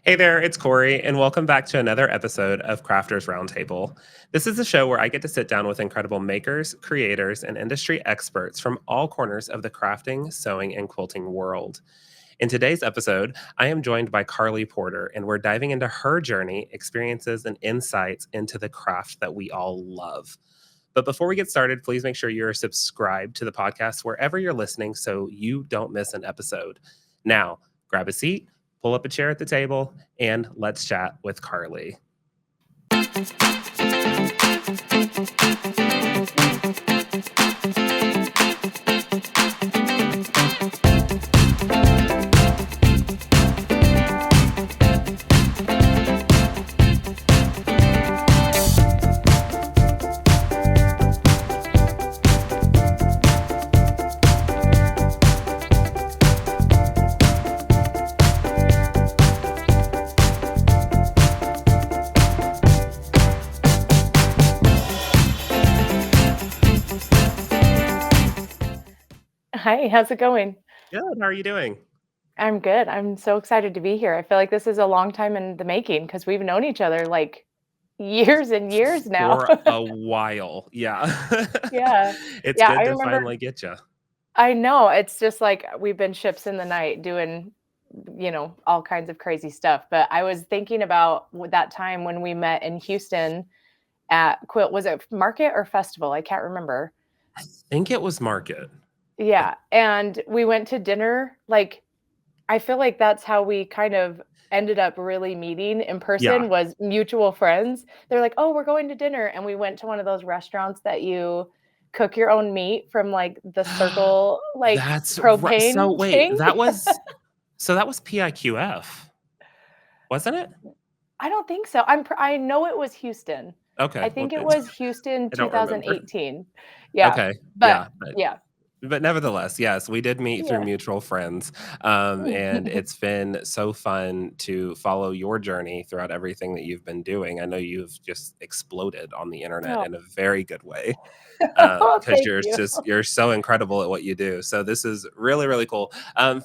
Hey there, it's Corey, and welcome back to another episode of Crafters Roundtable. This is a show where I get to sit down with incredible makers, creators, and industry experts from all corners of the crafting, sewing, and quilting world. In today's episode, I am joined by Karlee Porter, and we're diving into her journey, experiences, and insights into the craft that we all love. But before we get started, please make sure you're subscribed to the podcast wherever you're listening so you don't miss an episode. Now, grab a seat, pull up a chair at the table, and let's chat with Karlee. Hi, how's it going? Good. How are you doing? I'm good. I'm so excited to be here. I feel like this is a long time in the making because we've known each other like years and years now. For a while. Yeah. Yeah. It's Yeah, good I to remember finally get you. I know it's just like we've been ships in the night doing, all kinds of crazy stuff. But I was thinking about that time when we met in Houston at Quilt. Was it market or festival? I can't remember. I think it was Market. Yeah. And we went to dinner. Like, I feel like that's how we kind of ended up really meeting in Yeah. person was mutual friends. They're like, "Oh, we're going to dinner." And we went to one of those restaurants that you cook your own meat from like the circle, like That's right. So propane wait, thing. that was PIQF, wasn't it? I don't think so. I know it was Houston. I Okay. Well, think it was Houston I don't remember. 2018. Yeah. Okay. But Yeah. yeah. But nevertheless, yes, we did meet through Yeah. mutual friends. And it's been so fun to follow your journey throughout everything that you've been doing. I know you've just exploded on the internet Oh, in a very good way oh, because thank you. you're so incredible at what you do. So this is really, really cool.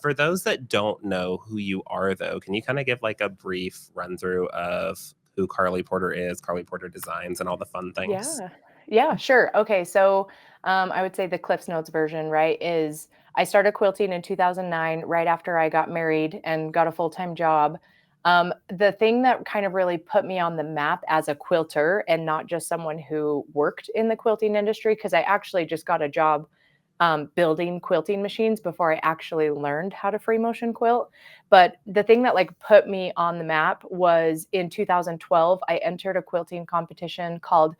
For those that don't know who you are, though, can you kind of give like a brief run through of who Karlee Porter is, Karlee Porter Designs, and all the fun things? Yeah. Yeah, sure. Okay, so I would say the Cliff's Notes version, right, is I started quilting in 2009, right after I got married and got a full-time job. The thing that kind of really put me on the map as a quilter and not just someone who worked in the quilting industry, because I actually just got a job building quilting machines before I actually learned how to free motion quilt. But the thing that like put me on the map was in 2012, I entered a quilting competition called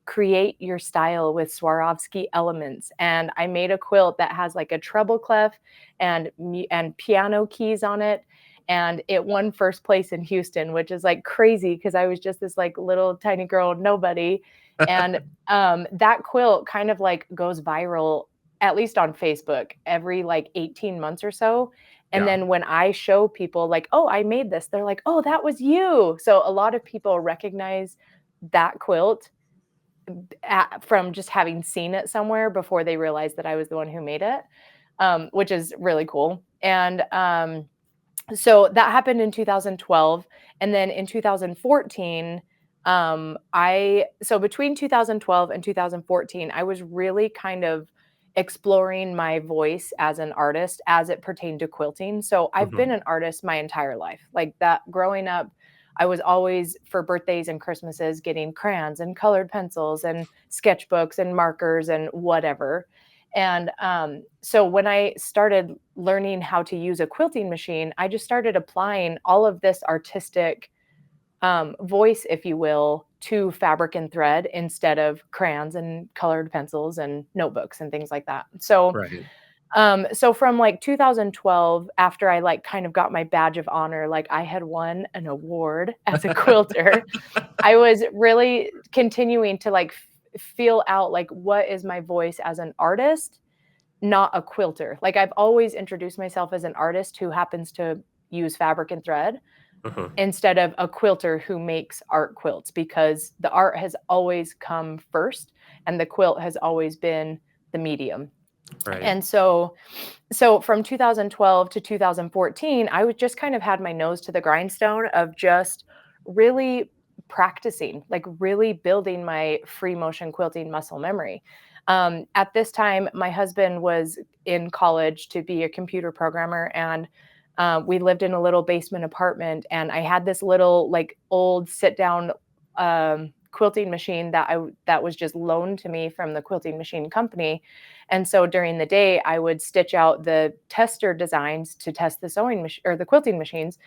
Create Your Style with Swarovski Elements. And I made a quilt that has like a treble clef and piano keys on it. And it won first place in Houston, which is like crazy because I was just this like little tiny girl, nobody. And that quilt kind of like goes viral at least on Facebook every like 18 months or so. And Yeah. then when I show people like, "Oh, I made this." They're like, "Oh, that was you." So a lot of people recognize that quilt from just having seen it somewhere before they realized that I was the one who made it, which is really cool. And so that happened in 2012. And then in 2014, between 2012 and 2014, I was really kind of exploring my voice as an artist as it pertained to quilting. So I've Hmm. been an artist my entire life. Like that growing up, I was always for birthdays and Christmases getting crayons and colored pencils and sketchbooks and markers and whatever. And so when I started learning how to use a quilting machine, I just started applying all of this artistic voice, if you will, to fabric and thread instead of crayons and colored pencils and notebooks and things like that. Right. So from like 2012, after I like kind of got my badge of honor, like I had won an award as a quilter, I was really continuing to like feel out like what is my voice as an artist, not a quilter. Like I've always introduced myself as an artist who happens to use fabric and thread Hmm. instead of a quilter who makes art quilts because the art has always come first and the quilt has always been the medium. Right. And so from 2012 to 2014, I would just kind of had my nose to the grindstone of just really practicing, like really building my free motion quilting muscle memory. At this time, my husband was in college to be a computer programmer, and we lived in a little basement apartment. And I had this little, like, old sit down quilting machine that was just loaned to me from the quilting machine company. And so during the day, I would stitch out the tester designs to test the sewing machine or the quilting machines.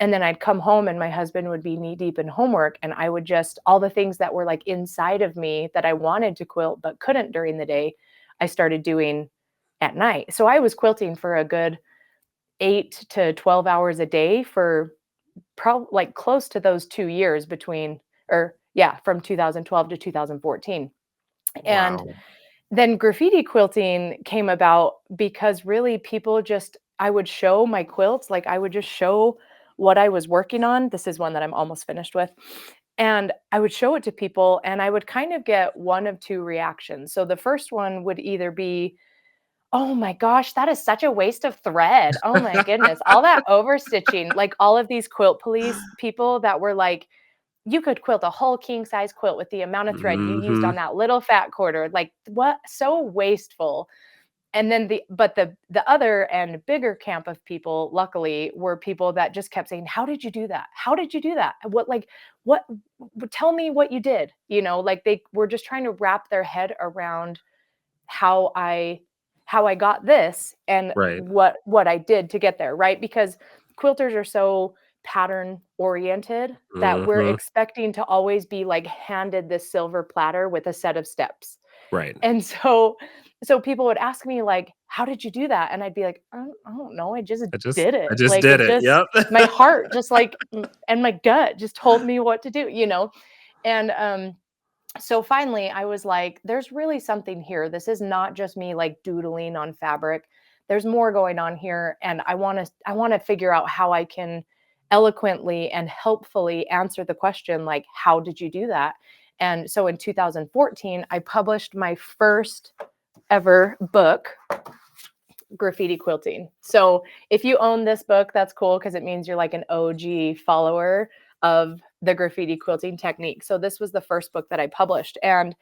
And then I'd come home and my husband would be knee deep in homework. And I would just, all the things that were like inside of me that I wanted to quilt but couldn't during the day, I started doing at night. So I was quilting for a good 8 to 12 hours a day for probably like close to those 2 years between, or yeah, from 2012 to 2014. And Wow. then graffiti quilting came about because really people just, I would show my quilts, like I would just show what I was working on. This is one that I'm almost finished with. And I would show it to people and I would kind of get one of two reactions. So the first one would either be, "Oh my gosh, that is such a waste of thread. Oh my goodness, all that overstitching." Like all of these quilt police people that were like, "You could quilt a whole king size quilt with the amount of thread you used Hmm. on that little fat quarter. Like what? So wasteful." And then the other and bigger camp of people, luckily, were people that just kept saying, "How did you do that? How did you do that? What tell me what you did?" Like they were just trying to wrap their head around how I got this and Right. what I did to get there, right? Because quilters are so pattern oriented that we're Hmm. expecting to always be like handed this silver platter with a set of steps. Right. And so people would ask me like, "How did you do that?" And I'd be like, I don't know. I just did I it. just Like did it it. just Yep. my heart just like and my gut just told me what to do. And so finally I was like, there's really something here. This is not just me like doodling on fabric. There's more going on here, and I want to figure out how I can eloquently and helpfully answer the question, like, how did you do that? And so in 2014 I published my first ever book, Graffiti Quilting. So if you own this book, that's cool because it means you're like an OG follower of the graffiti quilting technique. So this was the first book that I published, and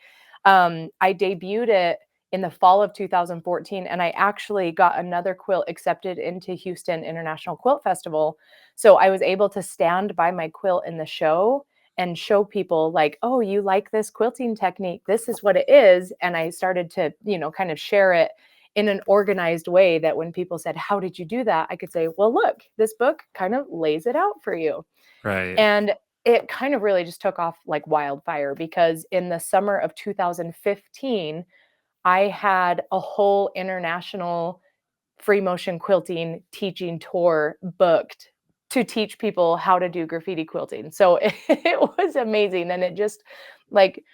I debuted it in the fall of 2014, and I actually got another quilt accepted into Houston International Quilt Festival. So I was able to stand by my quilt in the show and show people like, "Oh, you like this quilting technique? This is what it is." And I started to, kind of share it in an organized way that when people said, "How did you do that?" I could say, "Well, look, this book kind of lays it out for you." Right. And it kind of really just took off like wildfire because in the summer of 2015, I had a whole international free motion quilting teaching tour booked to teach people how to do graffiti quilting. So it was amazing, and it just like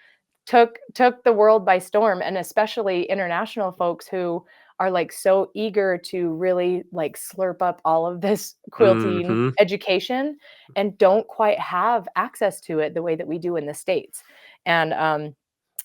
took the world by storm, and especially international folks who are like so eager to really like slurp up all of this quilting Hmm. education and don't quite have access to it the way that we do in the States. And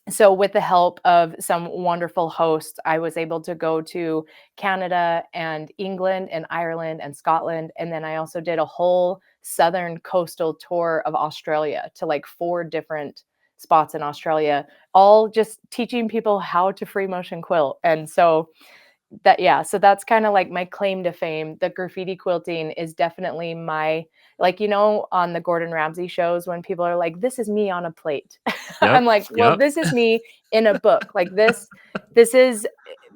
so with the help of some wonderful hosts, I was able to go to Canada and England and Ireland and Scotland. And then I also did a whole southern coastal tour of Australia to like 4 different spots in Australia, all just teaching people how to free motion quilt. And so yeah, so that's kind of like my claim to fame. The graffiti quilting is definitely my, like, on the Gordon Ramsay shows when people are like, "This is me on a plate." Yep. I'm like, "Well, Yep. this is me in a book. Like this is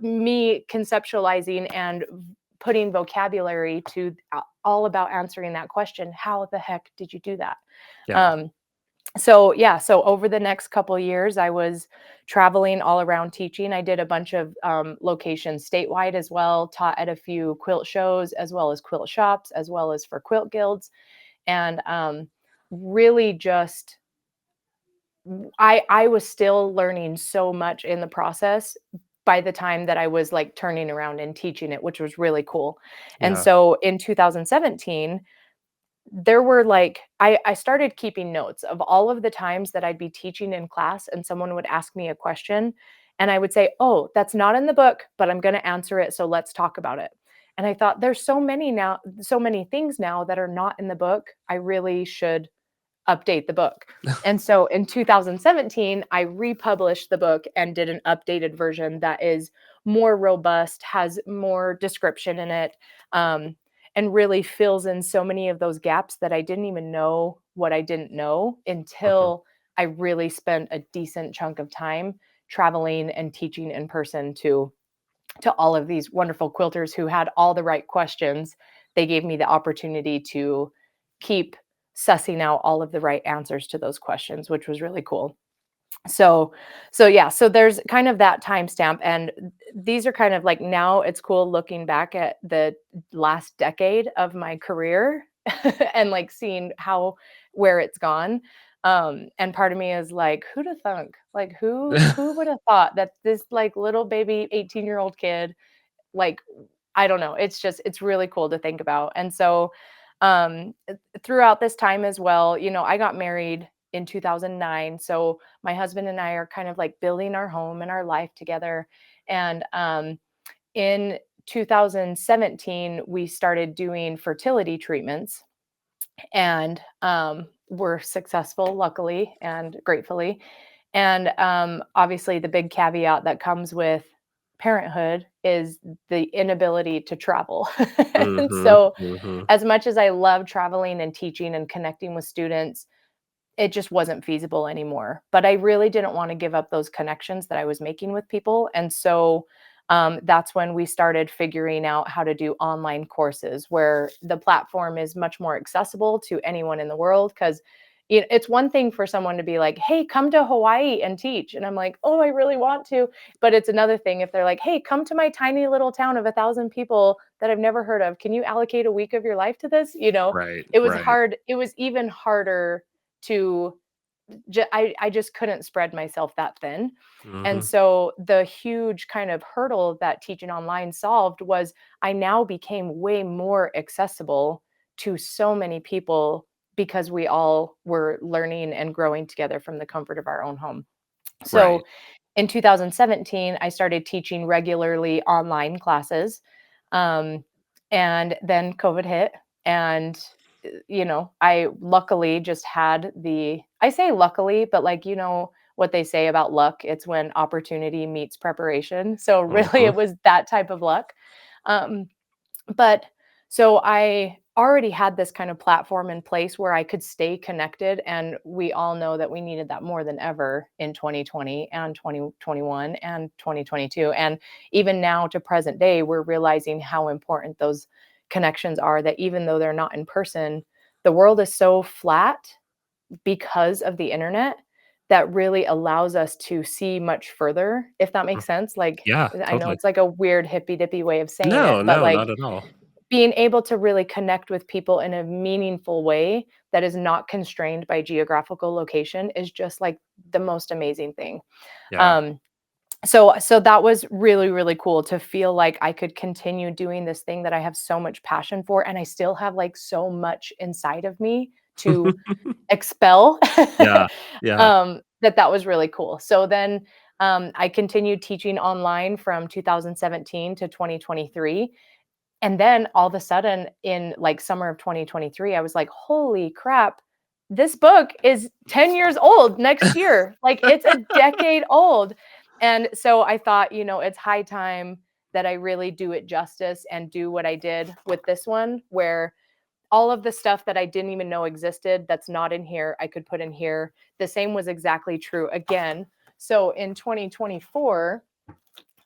me conceptualizing and putting vocabulary to all about answering that question. How the heck did you do that?" Yeah. Um, so yeah, so over the next couple years I was traveling all around teaching. I did a bunch of locations statewide as well, taught at a few quilt shows as well as quilt shops as well as for quilt guilds. And really just I was still learning so much in the process by the time that I was like turning around and teaching it, which was really cool. And Yeah. so in 2017 there were like I started keeping notes of all of the times that I'd be teaching in class and someone would ask me a question And I would say, oh, that's not in the book, but I'm going to answer it. So let's talk about it. And I thought there's so many things now that are not in the book. I really should update the book. And so in 2017, I republished the book and did an updated version that is more robust, has more description in it, and really fills in so many of those gaps that I didn't even know what I didn't know Mhm. until I really spent a decent chunk of time traveling and teaching in person to all of these wonderful quilters who had all the right questions. They gave me the opportunity to keep sussing out all of the right answers to those questions, which was really cool. So, so there's kind of that timestamp, and these are kind of like now it's cool looking back at the last decade of my career and like seeing how where it's gone. And part of me is like, who'd have thunk? Like who would have thought that this like little baby 18-year-old kid, like, I don't know, it's just it's really cool to think about. And so throughout this time as well, I got married in 2009. So my husband and I are kind of like building our home and our life together. And in 2017, we started doing fertility treatments, and were successful, luckily and gratefully. And obviously, the big caveat that comes with parenthood is the inability to travel. And Mhm. so, Mhm. as much as I love traveling and teaching and connecting with students, it just wasn't feasible anymore. But I really didn't want to give up those connections that I was making with people. And so that's when we started figuring out how to do online courses where the platform is much more accessible to anyone in the world. Because it's one thing for someone to be like, hey, come to Hawaii and teach. And I'm like, oh, I really want to. But it's another thing if they're like, hey, come to my tiny little town of 1,000 people that I've never heard of. Can you allocate a week of your life to this? Right, It was right. hard. It was even harder to I just couldn't spread myself that thin. And Mhm. so the huge kind of hurdle that teaching online solved was I now became way more accessible to so many people because we all were learning and growing together from the comfort of our own home. Right. So in 2017, I started teaching regularly online classes. Um, and then COVID hit. And, I luckily just had I say luckily, but like, what they say about luck, it's when opportunity meets preparation. So really, Mhm. it was that type of luck. Um, but so I already had this kind of platform in place where I could stay connected. And we all know that we needed that more than ever in 2020 and 2021 and 2022. And even now to present day, we're realizing how important those connections are, that even though they're not in person, the world is so flat because of the internet that really allows us to see much further, if that Mm. makes sense. Like, Yeah, I know totally. it's like a weird hippy dippy way of saying No, it, but no, like not at all. being able to really connect with people in a meaningful way that is not constrained by geographical location is just like the most amazing thing. Yeah. Um, so that was really, really cool to feel like I could continue doing this thing that I have so much passion for, and I still have like so much inside of me to expel. Yeah, yeah. That was really cool. So then I continued teaching online from 2017 to 2023. And then all of a sudden in like summer of 2023, I was like, holy crap, this book is 10 years old next year. Like it's a decade old. And so I thought, it's high time that I really do it justice and do what I did with this one, where all of the stuff that I didn't even know existed that's not in here, I could put in here. The same was exactly true again. So in 2024,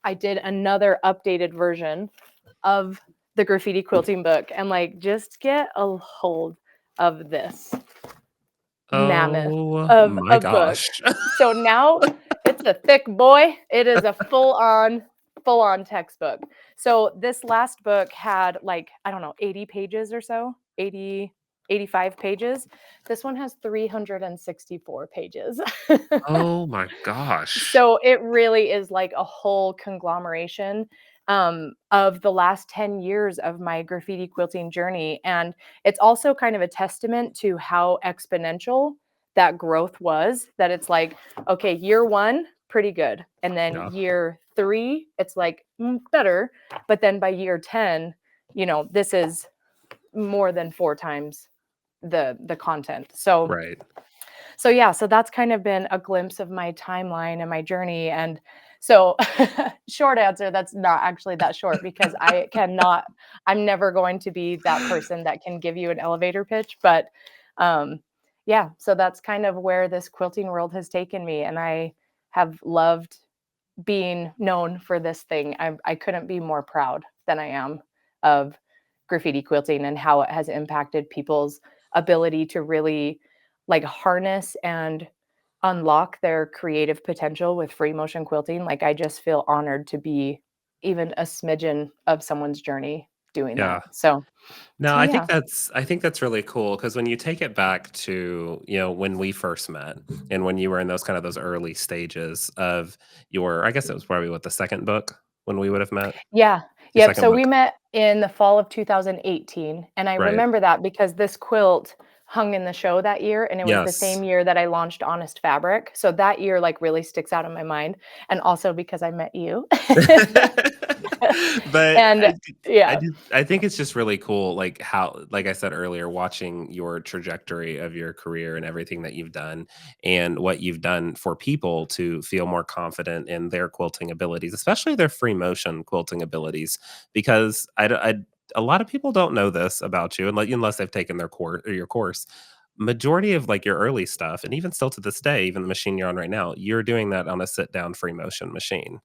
I did another updated version of the graffiti quilting book, and like just get a hold of this mammoth Oh of my a book. gosh. So now it's a thick boy. It is a full on textbook. So this last book had like, I don't know, 80 pages or so, 85 pages. This one has 364 pages. Oh my gosh. So it really is like a whole conglomeration of the last 10 years of my graffiti quilting journey. And it's also kind of a testament to how exponential that growth was. That it's like, okay, year one, pretty good. And then Yeah. year 3, it's like better. But then by year 10, this is more than 4 times the content. Right. So yeah, so that's kind of been a glimpse of my timeline and my journey. And so short answer, that's not actually that short, because I'm never going to be that person that can give you an elevator pitch. But um, yeah, so that's kind of where this quilting world has taken me. And I have loved being known for this thing. I couldn't be more proud than I am of graffiti quilting and how it has impacted people's ability to really like harness and unlock their creative potential with free motion quilting. Like, I just feel honored to be even a smidgen of someone's journey doing Yeah. that. So, No, so yeah. I think that's really cool because when you take it back to, when we first met and when you were in those early stages of I guess it was probably what, the second book when we would have met? Yeah. Your Yep. second So book. we met in the fall of 2018. And I Right. remember that because this quilt hung in the show that year. And it was the Yes. same year that I launched Honest Fabric. So that year, like, really sticks out in my mind. And also because I met you. But And yeah. I think it's just really cool, like how, like I said earlier, watching your trajectory of your career and everything that you've done and what you've done for people to feel more confident in their quilting abilities, especially their free motion quilting abilities, because a lot of people don't know this about you, unless they've taken their course or your course. Majority of like your early stuff, and even still to this day, even the machine you're on right now, you're doing that on a sit down free motion machine.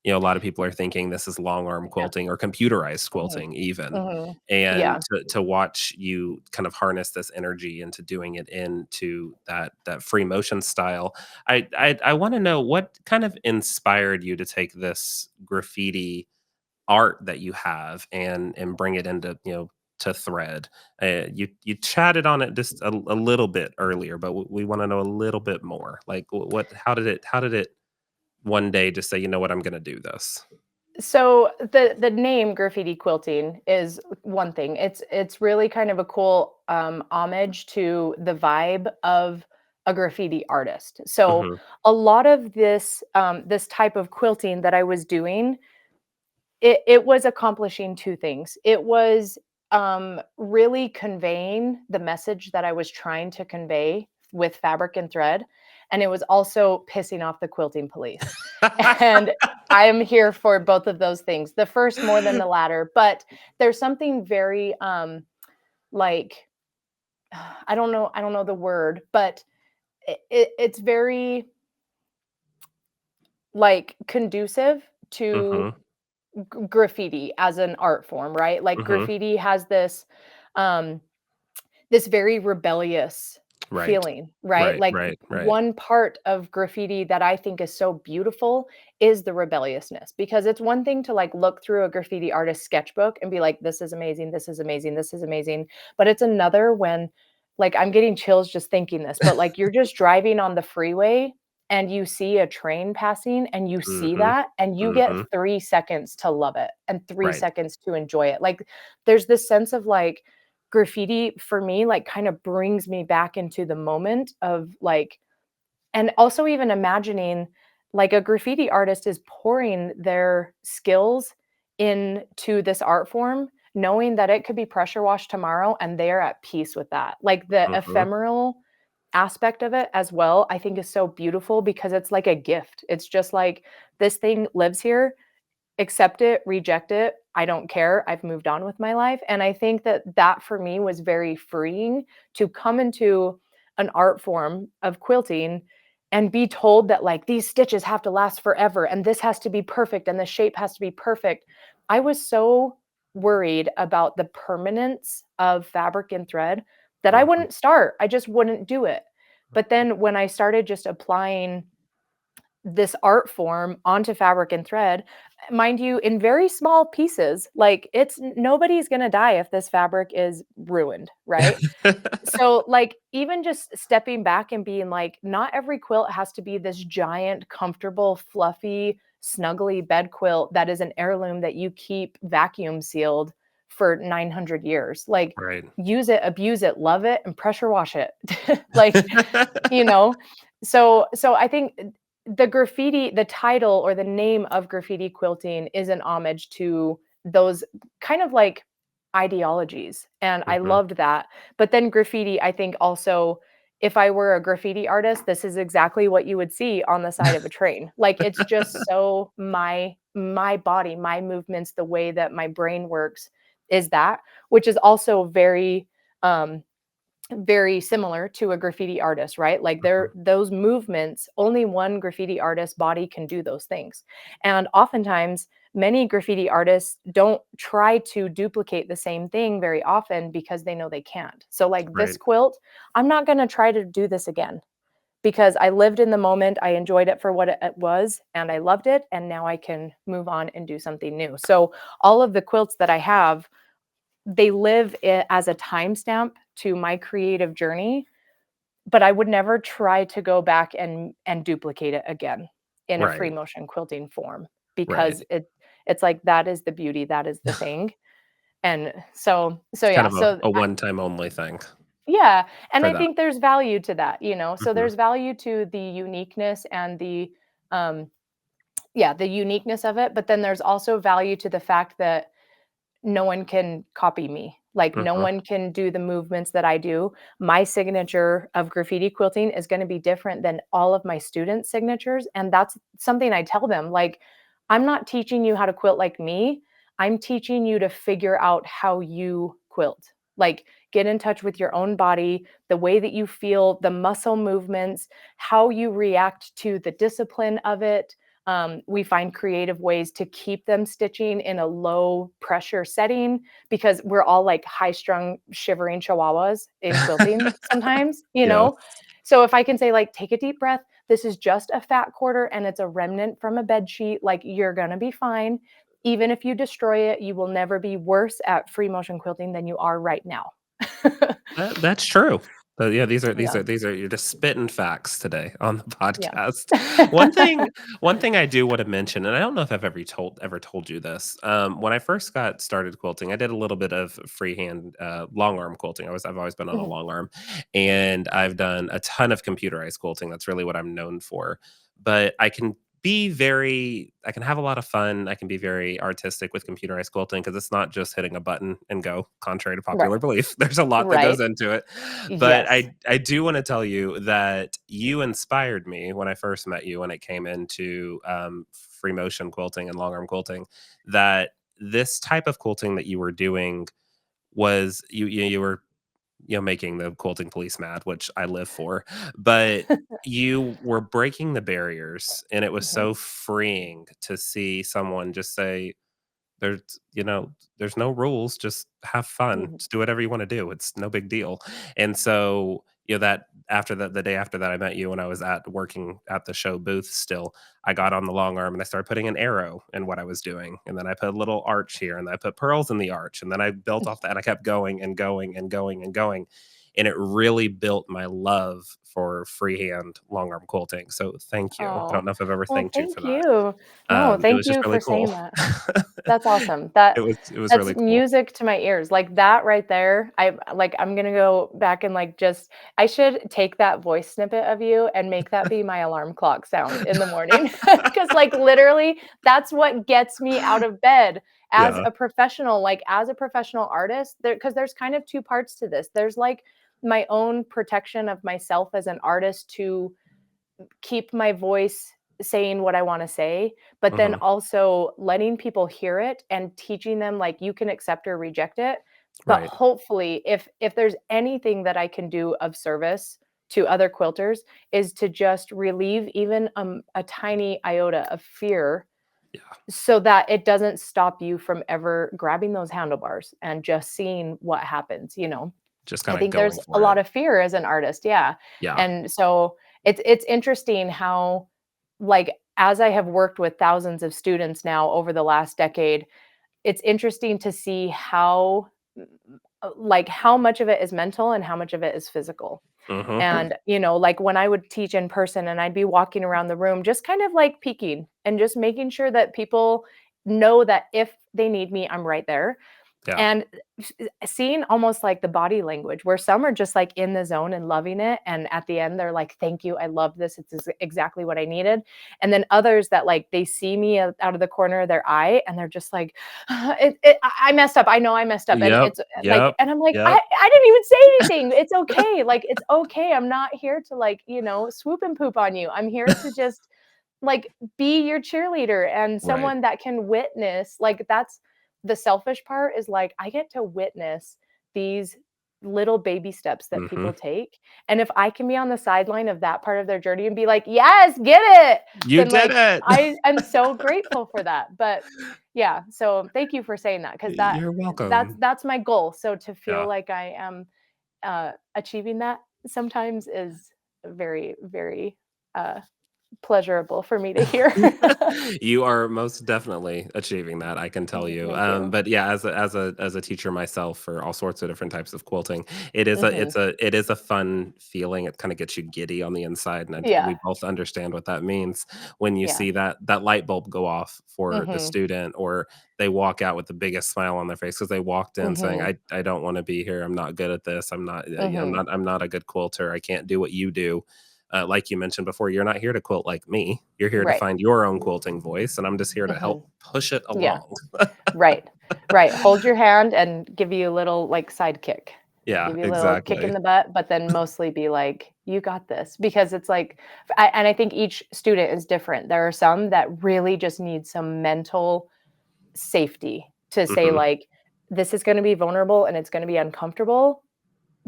A lot of people are thinking this is long arm Yeah. quilting or computerized Mhm. quilting even. Mhm. And Yeah. to watch you kind of harness this energy into doing it into that free motion style. I want to know what kind of inspired you to take this graffiti art that you have and bring it into, to thread. You chatted on it just a little bit earlier, but we want to know a little bit more. Like what how did it one day just say, you know what, I'm going to do this. So the name graffiti quilting is one thing. It's really kind of a cool homage to the vibe of a graffiti artist. So Mhm. a lot of this type of quilting that I was doing, it was accomplishing two things. It was really conveying the message that I was trying to convey with fabric and thread, and it was also pissing off the quilting police. And I am here for both of those things. The first more than the latter, but there's something very like I don't know the word, but it's very like conducive to Mhm, graffiti as an art form, right? Like, mhm. graffiti has um this very rebellious Right, feeling, right? right, Like, right, right. one part of graffiti that I think is so beautiful is the rebelliousness, because it's one thing to like look through a graffiti artist's sketchbook and be like, this is amazing, this is amazing, this is amazing. But it's another when, like, I'm getting chills just thinking this, but like, you're just driving on the freeway and you see a train passing and you see Mhm, that and you get mhm. 3 seconds to love it and three Right. seconds to enjoy it. Like, there's this sense of like, graffiti for me, like, kind of brings me back into the moment of like, and also even imagining like a graffiti artist is pouring their skills into this art form, knowing that it could be pressure washed tomorrow and they're at peace with that. Like, the Mhm. ephemeral aspect of it as well, I think is so beautiful because it's like a gift. It's just like, this thing lives here, accept it, reject it, I don't care. I've moved on with my life. And I think that that for me was very freeing, to come into an art form of quilting and be told that like these stitches have to last forever and this has to be perfect and the shape has to be perfect. I was so worried about the permanence of fabric and thread that I Mhm. wouldn't start. I just wouldn't do it. But then when I started just applying this art form onto fabric and thread, mind you, in very small pieces. Like, nobody's going to die if this fabric is ruined, right? So like, even just stepping back and being like, not every quilt has to be this giant, comfortable, fluffy, snuggly bed quilt that is an heirloom that you keep vacuum sealed for 900 years. Like, Right. use it, abuse it, love it, and pressure wash it. Like, you know. So I think the graffiti, the title or the name of graffiti quilting is an homage to those kind of like ideologies. And I Mhm. loved that. But then graffiti, I think also, if I were a graffiti artist, this is exactly what you would see on the side of a train. Like it's just so my body, my movements, the way that my brain works is that, which is also um very similar to a graffiti artist, right? Like Mhm. those movements, only one graffiti artist body can do those things. And oftentimes many graffiti artists don't try to duplicate the same thing very often because they know they can't. So like this Right. quilt, I'm not going to try to do this again because I lived in the moment, I enjoyed it for what it was and I loved it, and now I can move on and do something new. So all of the quilts that I have, they live as a timestamp to my creative journey, but I would never try to go back and duplicate it again in a free Right. motion quilting form Right. because it's like that is the beauty, that is the thing. And so It's kind yeah, of a one-time only thing yeah, and for I that. think there's value to that, you know. So Mhm. there's value to the uniqueness and the um yeah, the uniqueness of it, but then there's also value to the fact that no one can copy me. Like no Mhm. one can do the movements that I do. My signature of graffiti quilting is going to be different than all of my students' signatures. And that's something I tell them. Like, I'm not teaching you how to quilt like me. I'm teaching you to figure out how you quilt. Like, get in touch with your own body, the way that you feel, the muscle movements, how you react to the discipline of it. We find creative ways to keep them stitching in a low pressure setting because we're all like high strung, shivering chihuahuas in quilting sometimes, you Yes. know? So if I can say, like, take a deep breath, this is just a fat quarter and it's a remnant from a bed sheet, like, you're gonna be fine. Even if you destroy it, you will never be worse at free motion quilting than you are right now. That's true. Yeah, Yeah. you're just spitting facts today on the Yeah. podcast. One thing one thing I do wanna mention, and I don't know if I've ever told you this, when I first got started quilting, I did a little bit of freehand, long arm quilting. I've always been on a Mhm. long arm, and I've done a ton of computerized quilting. That's really what I'm known for. But I can have a lot of fun. I can be very artistic with computerized quilting because it's not just hitting a button and go, contrary to Right. popular belief. There's a lot that goes Right. into it. But Yes. I do want to tell you that you inspired me when I first met you when it came into free motion quilting and long arm quilting, that this type of quilting that you were doing was you were making the quilting police mad, which I live for. But you were breaking the barriers, and it was Mhm. so freeing to see someone just say, there's no rules, just have fun. Mhm. Just do whatever you wanna do. It's no big deal. And so, that after the day after that I met you when I was at working at the show booth still, I got on the long arm and I started putting an arrow in what I was doing. And then I put a little arch here and I put pearls in the arch. And then I built off that and I kept going and going and going and going. And it really built my love for freehand long arm quilting. So thank you. I don't Oh, know if I've ever well, thanked you for thank that. you. No, It thank was just you really for cool. saying that. That's awesome. That It was that's really cool. music to my ears. Like that right there, I'm gonna go back and like just I should take that voice snippet of you and make that be my alarm clock sound in the morning. Because like literally that's what gets me out of bed as Yeah. a professional, like as a professional artist, because there's kind of two parts to this. There's like my own protection of myself as an artist to keep my voice saying what I want to say, but then Mhm. also letting people hear it and teaching them like you can accept or reject it. But Right. hopefully if there's anything that I can do of service to other quilters is to just relieve even a tiny iota of fear Yeah. so that it doesn't stop you from ever grabbing those handlebars and just seeing what happens, you know. Just I kinda think going there's a for lot it. of fear as an artist, yeah, Yeah. and so it's interesting how, like, as I have worked with thousands of students now over the last decade, it's interesting to see how, like, how much of it is mental and how much of it is physical. Mhm. And, you know, like, when I would teach in person and I'd be walking around the room just kind of, like, peeking and just making sure that people know that if they need me, I'm right there. Yeah. And seeing almost like the body language where some are just like in the zone and loving it, and at the end they're like, thank you, I love this, it's exactly what I needed. And then others that like they see me out of the corner of their eye and they're just like, I messed up, I know I messed up. And Yep. it's like, Yep. and I'm like, Yep. I didn't even say anything, it's okay, like it's okay, I'm not here to like, swoop and poop on you, I'm here to just like be your cheerleader and Right. someone that can witness. Like that's the selfish part, is like I get to witness these little baby steps that Mhm. people take. And if I can be on the sideline of that part of their journey and be like, yes, get it, You then did like it. I'm so grateful for that. But yeah, so thank you for saying that, because You're welcome. that's my goal. So to feel Yeah. like I am achieving that sometimes is very, very uh pleasurable for me to hear. You are most definitely achieving that, I can tell you. Thank you. But yeah, as a teacher myself for all sorts of different types of quilting, Mhm. it is a fun feeling. It kind of gets you giddy on the inside, and we Yeah. both understand what that means when you Yeah. see that light bulb go off for the Mhm. student, or they walk out with the biggest smile on their face because they walked in saying, Mhm. I don't want to be here. I'm not good at this. Mhm. I'm not a good quilter. I can't do what you do. Like you mentioned before, you're not here to quilt like me. You're here to Right. find your own quilting voice, and I'm just here to Mhm. help push it Yeah. along. Right. Right. Hold your hand and give you a little like sidekick. Yeah, Give you a little kick in exactly. the butt, but then mostly be like, "You got this." Because it's like, and I think each student is different. There are some that really just need some mental safety to say Mhm. like, "This is going to be vulnerable and it's going to be uncomfortable,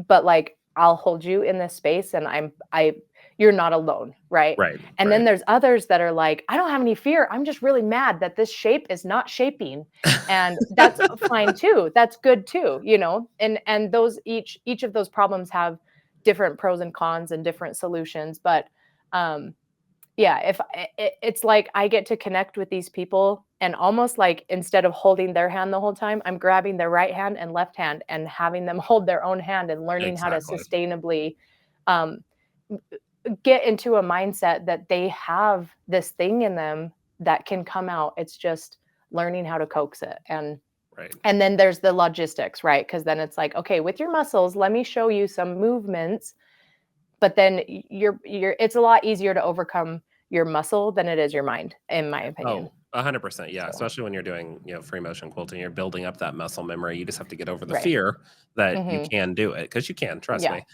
but like I'll hold you in this space and I you're not alone, right?" Right, And then right. there's others that are like, "I don't have any fear. I'm just really mad that this shape is not shaping." And that's fine too. That's good too, you know? And those each of those problems have different pros and cons and different solutions, but um yeah, if it's like I get to connect with these people and almost like instead of holding their hand the whole time, I'm grabbing their right hand and left hand and having them hold their own hand and learning how to Exactly. sustainably um, get into a mindset that they have this thing in them that can come out. It's just learning how to coax it. Right. And then there's the logistics, right? Because then it's like, okay, with your muscles, let me show you some movements, but then you're it's a lot easier to overcome your muscle than it is your mind, in my opinion. Oh, 100%, yeah, So, especially when you're doing, free motion quilting, you're building up that muscle memory, you just have to get over the right. fear that you Mhm. can do it, because you can, trust Yeah, me.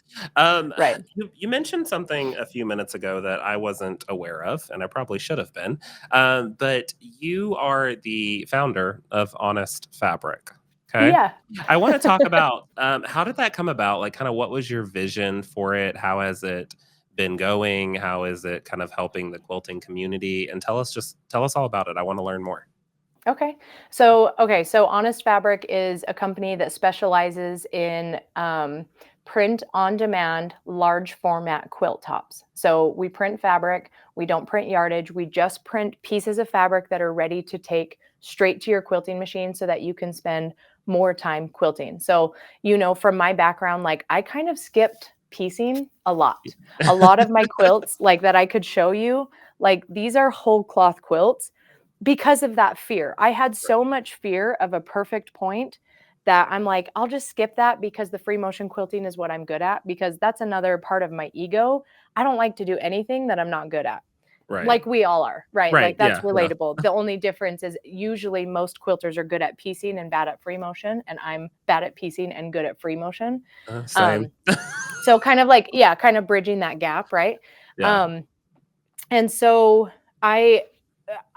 right. You mentioned something a few minutes ago that I wasn't aware of, and I probably should have been, but you are the founder of Honest Fabric, okay? Yeah. I wanna talk about, how did that come about? Like, kinda what was your vision for it? How has it been going? How is it kind of helping the quilting community? And tell us all about it. I want to learn more. Okay, so Honest Fabric is a company that specializes in print on demand, large format quilt tops. So we print fabric, we don't print yardage, we just print pieces of fabric that are ready to take straight to your quilting machine so that you can spend more time quilting. So, from my background, like I kind of skipped piecing a lot. A lot of my quilts, like that I could show you, like these are whole cloth quilts because of that fear. I had so much fear of a perfect point that I'm like, I'll just skip that because the free motion quilting is what I'm good at, because that's another part of my ego. I don't like to do anything that I'm not good at. Right. Like we all are, right? Right. Like that's Yeah. Yeah. relatable. The only difference is usually most quilters are good at piecing and bad at free motion, and I'm bad at piecing and good at free motion. Same. Um, so kind of like, yeah, kind of bridging that gap, right? Yeah. Um, and so I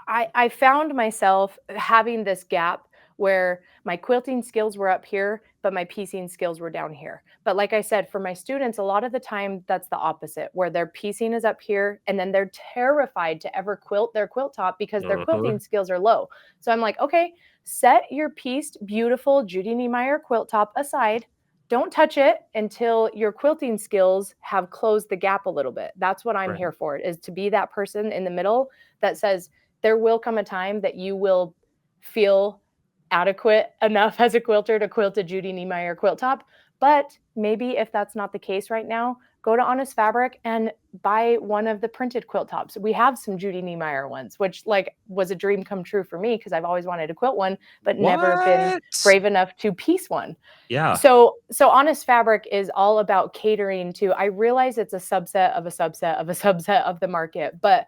I found myself having this gap where my quilting skills were up here, but my piecing skills were down here. But like I said, for my students, a lot of the time that's the opposite, where their piecing is up here and then they're terrified to ever quilt their quilt top because their Hmm. quilting skills are low. So I'm like, okay, set your pieced, beautiful Judy Niemeyer quilt top aside. Don't touch it until your quilting skills have closed the gap a little bit. That's what I'm Right. here for, is to be that person in the middle that says, there will come a time that you will feel adequate enough as a quilter to quilt a Judy Niemeyer quilt top, But maybe if that's not the case right now, go to Honest Fabric and buy one of the printed quilt tops. We have some Judy Niemeyer ones, which like was a dream come true for me because I've always wanted to quilt one, but never been What? brave enough to piece one. Yeah. So Honest Fabric is all about catering to, I realize it's a subset of a subset of a subset of the market, but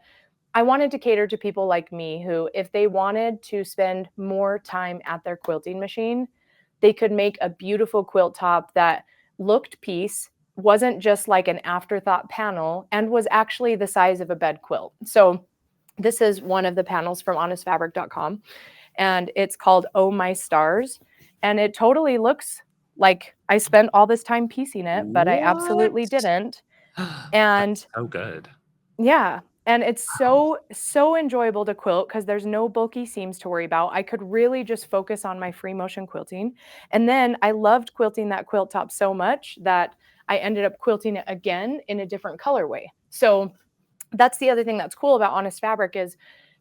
I wanted to cater to people like me who, if they wanted to spend more time at their quilting machine, they could make a beautiful quilt top that looked piece, wasn't just like an afterthought panel, and was actually the size of a bed quilt. So this is one of the panels from honestfabric.com, and it's called Oh My Stars. And it totally looks like I spent all this time piecing it, but I What? absolutely didn't. That's And so good. yeah, and it's Wow. so enjoyable to quilt because there's no bulky seams to worry about. I could really just focus on my free motion quilting. And then I loved quilting that quilt top so much that I ended up quilting it again in a different colorway. So that's the other thing that's cool about Honest Fabric is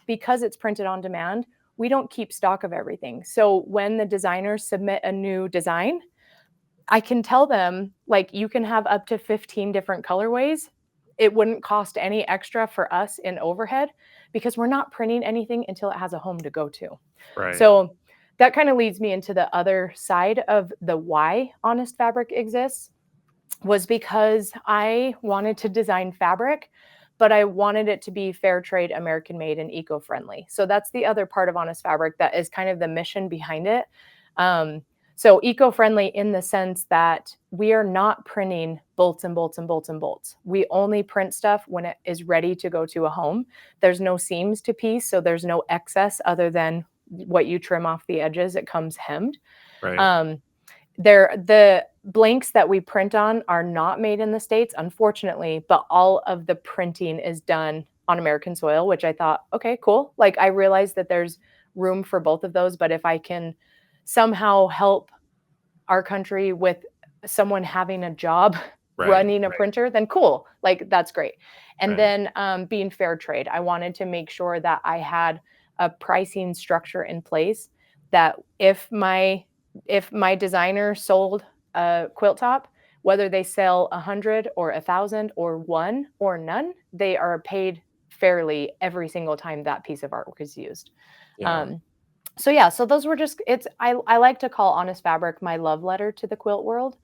because it's printed on demand, we don't keep stock of everything. So when the designers submit a new design, I can tell them, like, you can have up to 15 different colorways. It wouldn't cost any extra for us in overhead because we're not printing anything until it has a home to go to. Right. So that kind of leads me into the other side of the why Honest Fabric exists was because I wanted to design fabric, but I wanted it to be fair trade, American made, and eco friendly. So that's the other part of Honest Fabric that is kind of the mission behind it. Um, so eco friendly in the sense that we are not printing bolts and bolts and bolts and bolts. We only print stuff when it is ready to go to a home. There's no seams to piece, so there's no excess other than what you trim off the edges. It comes hemmed. Right. Um, the blanks that we print on are not made in the States, unfortunately, but all of the printing is done on American soil, which I thought, okay, cool. Like I realized that there's room for both of those, but if I can somehow help our country with someone having a job Right. running a Right. printer, then cool. Like that's great. And Right. then being fair trade, I wanted to make sure that I had a pricing structure in place that if my designer sold a quilt top, whether they sell 100 or 1,000 or one or none, they are paid fairly every single time that piece of artwork is used. Yeah. Um, so yeah, so those were just I like to call Honest Fabric my love letter to the quilt world.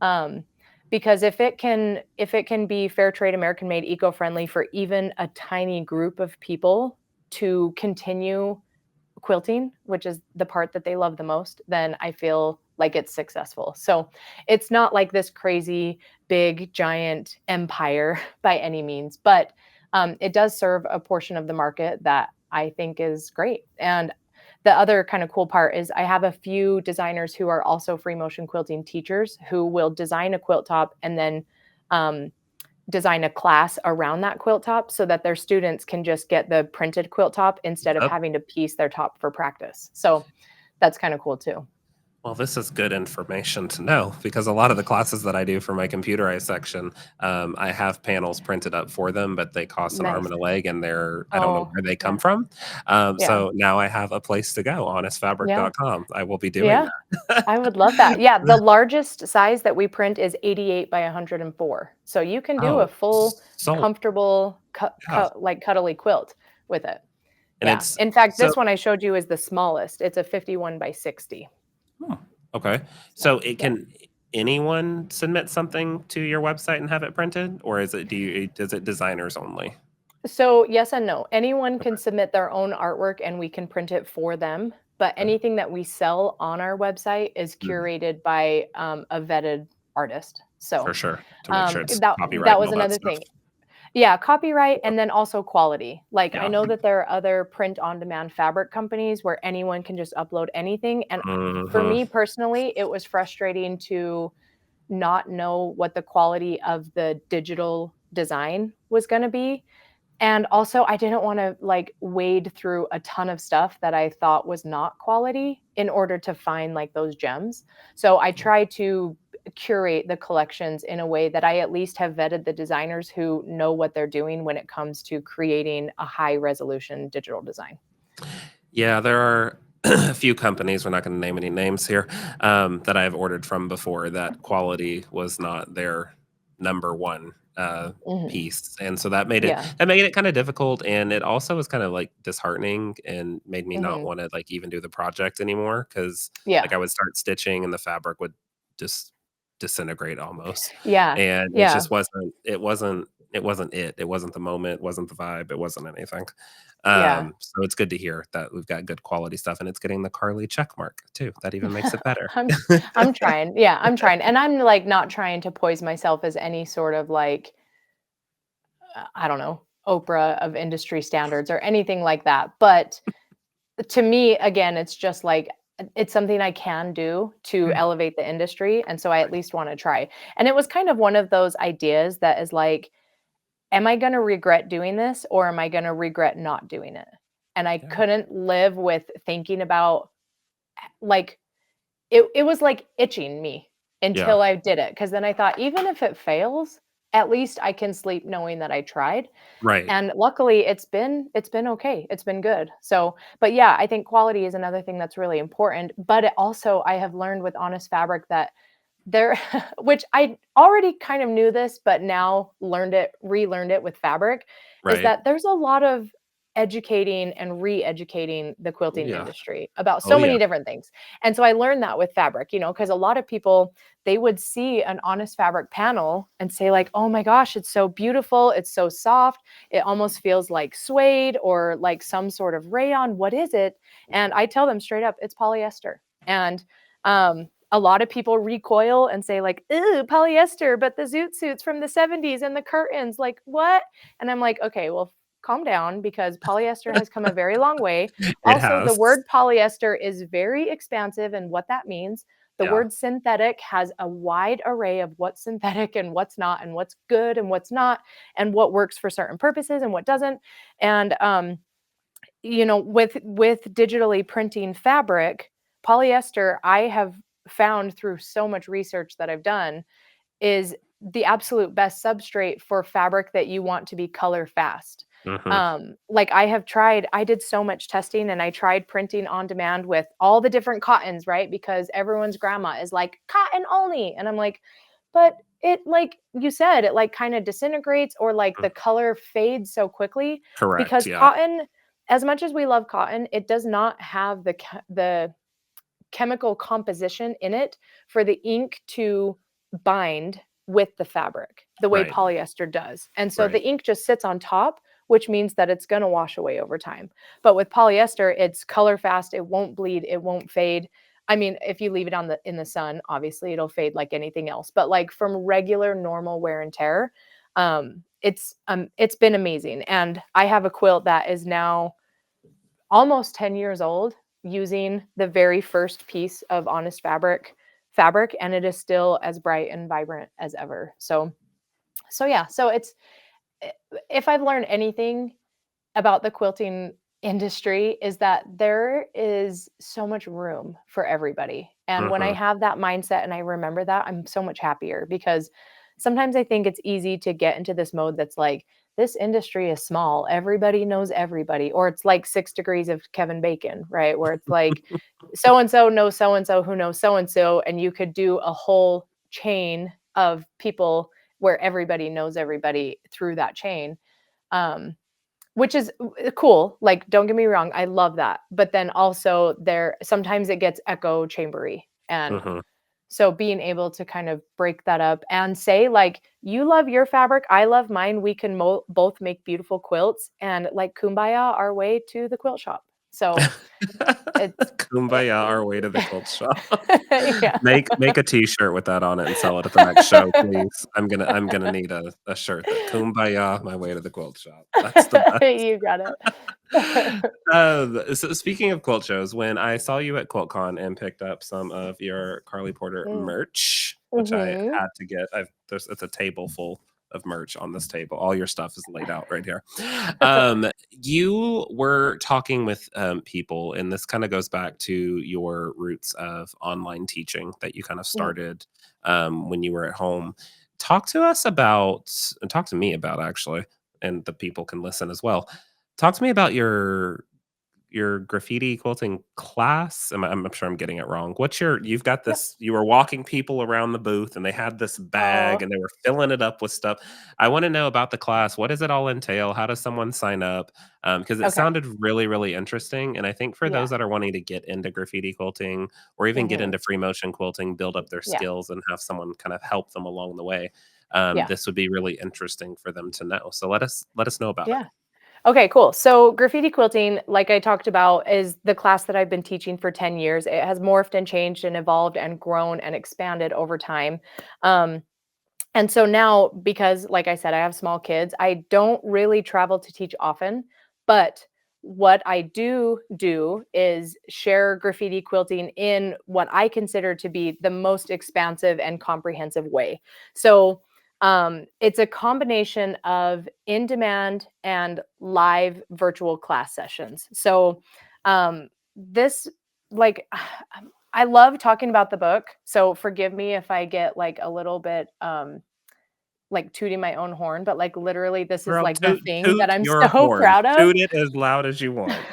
Um, because if it can be fair trade, American made, eco-friendly for even a tiny group of people to continue quilting, which is the part that they love the most, then I feel like it's successful. So it's not like this crazy big giant empire by any means, but it does serve a portion of the market that I think is great. And the other kind of cool part is I have a few designers who are also free motion quilting teachers who will design a quilt top and then um, design a class around that quilt top so that their students can just get the printed quilt top instead of Yep. having to piece their top for practice. So that's kind of cool too. Well, this is good information to know because a lot of the classes that I do for my computerized section, I have panels printed up for them, but they cost an arm Nice. and a leg, and I don't know Oh, where they come yeah. from. Yeah. So now I have a place to go, Yeah. honestfabric.com. I will be doing Yeah. that. I would love that. Yeah, the largest size that we print is 88 by 104. So you can do a Oh, full so comfortable yeah, like cuddly quilt with it. and Yeah. it's In fact, so this one I showed you is the smallest. It's a 51 by 60. hmm, okay. So, So it yeah. can anyone submit something to your website and have it printed, or is it designers only? So, yes and no. Anyone Okay, can submit their own artwork and we can print it for them. But okay. anything that we sell on our website is Mhm. curated by a vetted artist. So For sure, to make sure it's that copyright and was all that another stuff. thing. Yeah, copyright Yep. and then also quality. Like I Yeah. know that there are other print on demand fabric companies where anyone can just upload anything. And for Mhm. me personally, it was frustrating to not know what the quality of the digital design was going to be. And also, I didn't wanna, like, wade through a ton of stuff that I thought was not quality in order to find, like, those gems. So I try to curate the collections in a way that I at least have vetted the designers who know what they're doing when it comes to creating a high resolution digital design. Yeah, there are. a few companies, we're not going to name any names here, that I've ordered from before that quality was not their number one Mhm. piece, and so Yeah. that made it kind of difficult, and it also was kind of like disheartening and made me not Mhm. want to like even do the project anymore because like Yeah. I would start stitching and the fabric would just disintegrate almost, Yeah. and it Yeah. just wasn't it wasn't the moment, wasn't the vibe, it wasn't anything. Yeah. So it's good to hear that we've got good quality stuff, and it's getting the Karlee check mark too. That even makes it better. I'm I'm trying. Yeah, I'm trying. And I'm like not trying to poise myself as any sort of like I don't know, Oprah of industry standards or anything like that. But to me, again, it's just like it's something I can do to Yeah, elevate the industry. And so I at right. least want to try. And it was kind of one of those ideas that is like, am I going to regret doing this or am I going to regret not doing it? And I Yeah, couldn't live with thinking about like it was like itching me yeah, until I did it. Cause then I thought, even if it fails, at least I can sleep knowing that I tried. right. And luckily it's been okay. It's been good. So, but yeah, I think quality is another thing that's really important, but it also I have learned with Honest Fabric that there which I already kind of knew this, but now relearned it with fabric, is Right. that there's a lot of educating and re-educating the Oh, quilting yeah. industry about Oh, so yeah. many different things. And so I learned that with fabric, because a lot of people they would see an Honest Fabric panel and say like, "Oh my gosh, it's so beautiful, it's so soft, it almost feels like suede or like some sort of rayon. What is it?" And I tell them straight up, it's polyester. And a lot of people recoil and say like, "Ooh, polyester," but the zoot suits from the 70s and the curtains, like what? And I'm like, okay, well, calm down because polyester has come a very long way. It Also, the has. word polyester is very expansive and what that means. The Yeah. word synthetic has a wide array of what's synthetic and what's not, and what's good and what's not, and what works for certain purposes and what doesn't. And with digitally printing fabric, polyester, I have found through so much research that I've done, is the absolute best substrate for fabric that you want to be color fast. Mhm. Like I did so much testing and I tried printing on demand with all the different cottons, right? Because everyone's grandma is like cotton only. And I'm like, but it like you said, it like kind of disintegrates or like Mm. the color fades so quickly Correct, because yeah. cotton, as much as we love cotton, it does not have the chemical composition in it for the ink to bind with the fabric the way Right, polyester does. And so right. the ink just sits on top, which means that it's going to wash away over time. But with polyester, it's color fast, it won't bleed, it won't fade. I mean, if you leave it on the in the sun, obviously it'll fade like anything else. But like from regular normal wear and tear, it's been amazing. And I have a quilt that is now almost 10 years old using the very first piece of Honest fabric, and it is still as bright and vibrant as ever. So yeah, so it's if I've learned anything about the quilting industry is that there is so much room for everybody. And when I Mhm. have that mindset and I remember that, I'm so much happier because sometimes I think it's easy to get into this mode that's like, this industry is small. Everybody knows everybody. Or it's like 6 degrees of Kevin Bacon, right? Where it's like, so and so knows so and so who knows so and so. And you could do a whole chain of people where everybody knows everybody through that chain. Um, which is cool, like, don't get me wrong, I love that, but then also there sometimes it gets echo chambery, and Mhm. so being able to kind of break that up and say, like, "You love your fabric, I love mine, we can both make beautiful quilts," and, like, kumbaya our way to the quilt shop. So, it's Kumbaya our way to the quilt shop. yeah. Make a T-shirt with that on it and sell it at the next show, please. I'm gonna need a shirt that "Kumbaya my way to the quilt shop." That's the best. You got it. So speaking of quilt shows, when I saw you at QuiltCon and picked up some of your Karlee Porter Mm. merch, which I Mhm. had to get, it's a table full of merch on this table. All your stuff is laid out right here. You were talking with people, and this kind of goes back to your roots of online teaching that you kind of Mhm. started when you were at home. Talk to us about, and talk to me about actually, and the people can listen as well. Talk to me about your graffiti quilting class. I'm sure I'm getting it wrong. What's your you've got Yep. this you were walking people around the booth and they had this bag Oh, and they were filling it up with stuff. I want to know about the class. What does it all entail? How does someone sign up? Because it okay. sounded really, really interesting. And I think for Yeah. those that are wanting to get into graffiti quilting or even get Mhm. into free motion quilting, build up their Yeah. skills and have someone kind of help them along the way, Yeah. this would be really interesting for them to know. So let us know about it. Yeah. Okay, cool. So graffiti quilting, like I talked about, is the class that I've been teaching for 10 years. It has morphed and changed and evolved and grown and expanded over time. Um, And so now, because like I said, I have small kids, I don't really travel to teach often, but what I do is share graffiti quilting in what I consider to be the most expansive and comprehensive way. So it's a combination of in demand and live virtual class sessions. So this, like, I love talking about the book. So forgive me if I get like a little bit like tooting my own horn, but like literally this is Girl, like the toot thing that toot I'm your so horn. proud of. Toot it as loud as you want.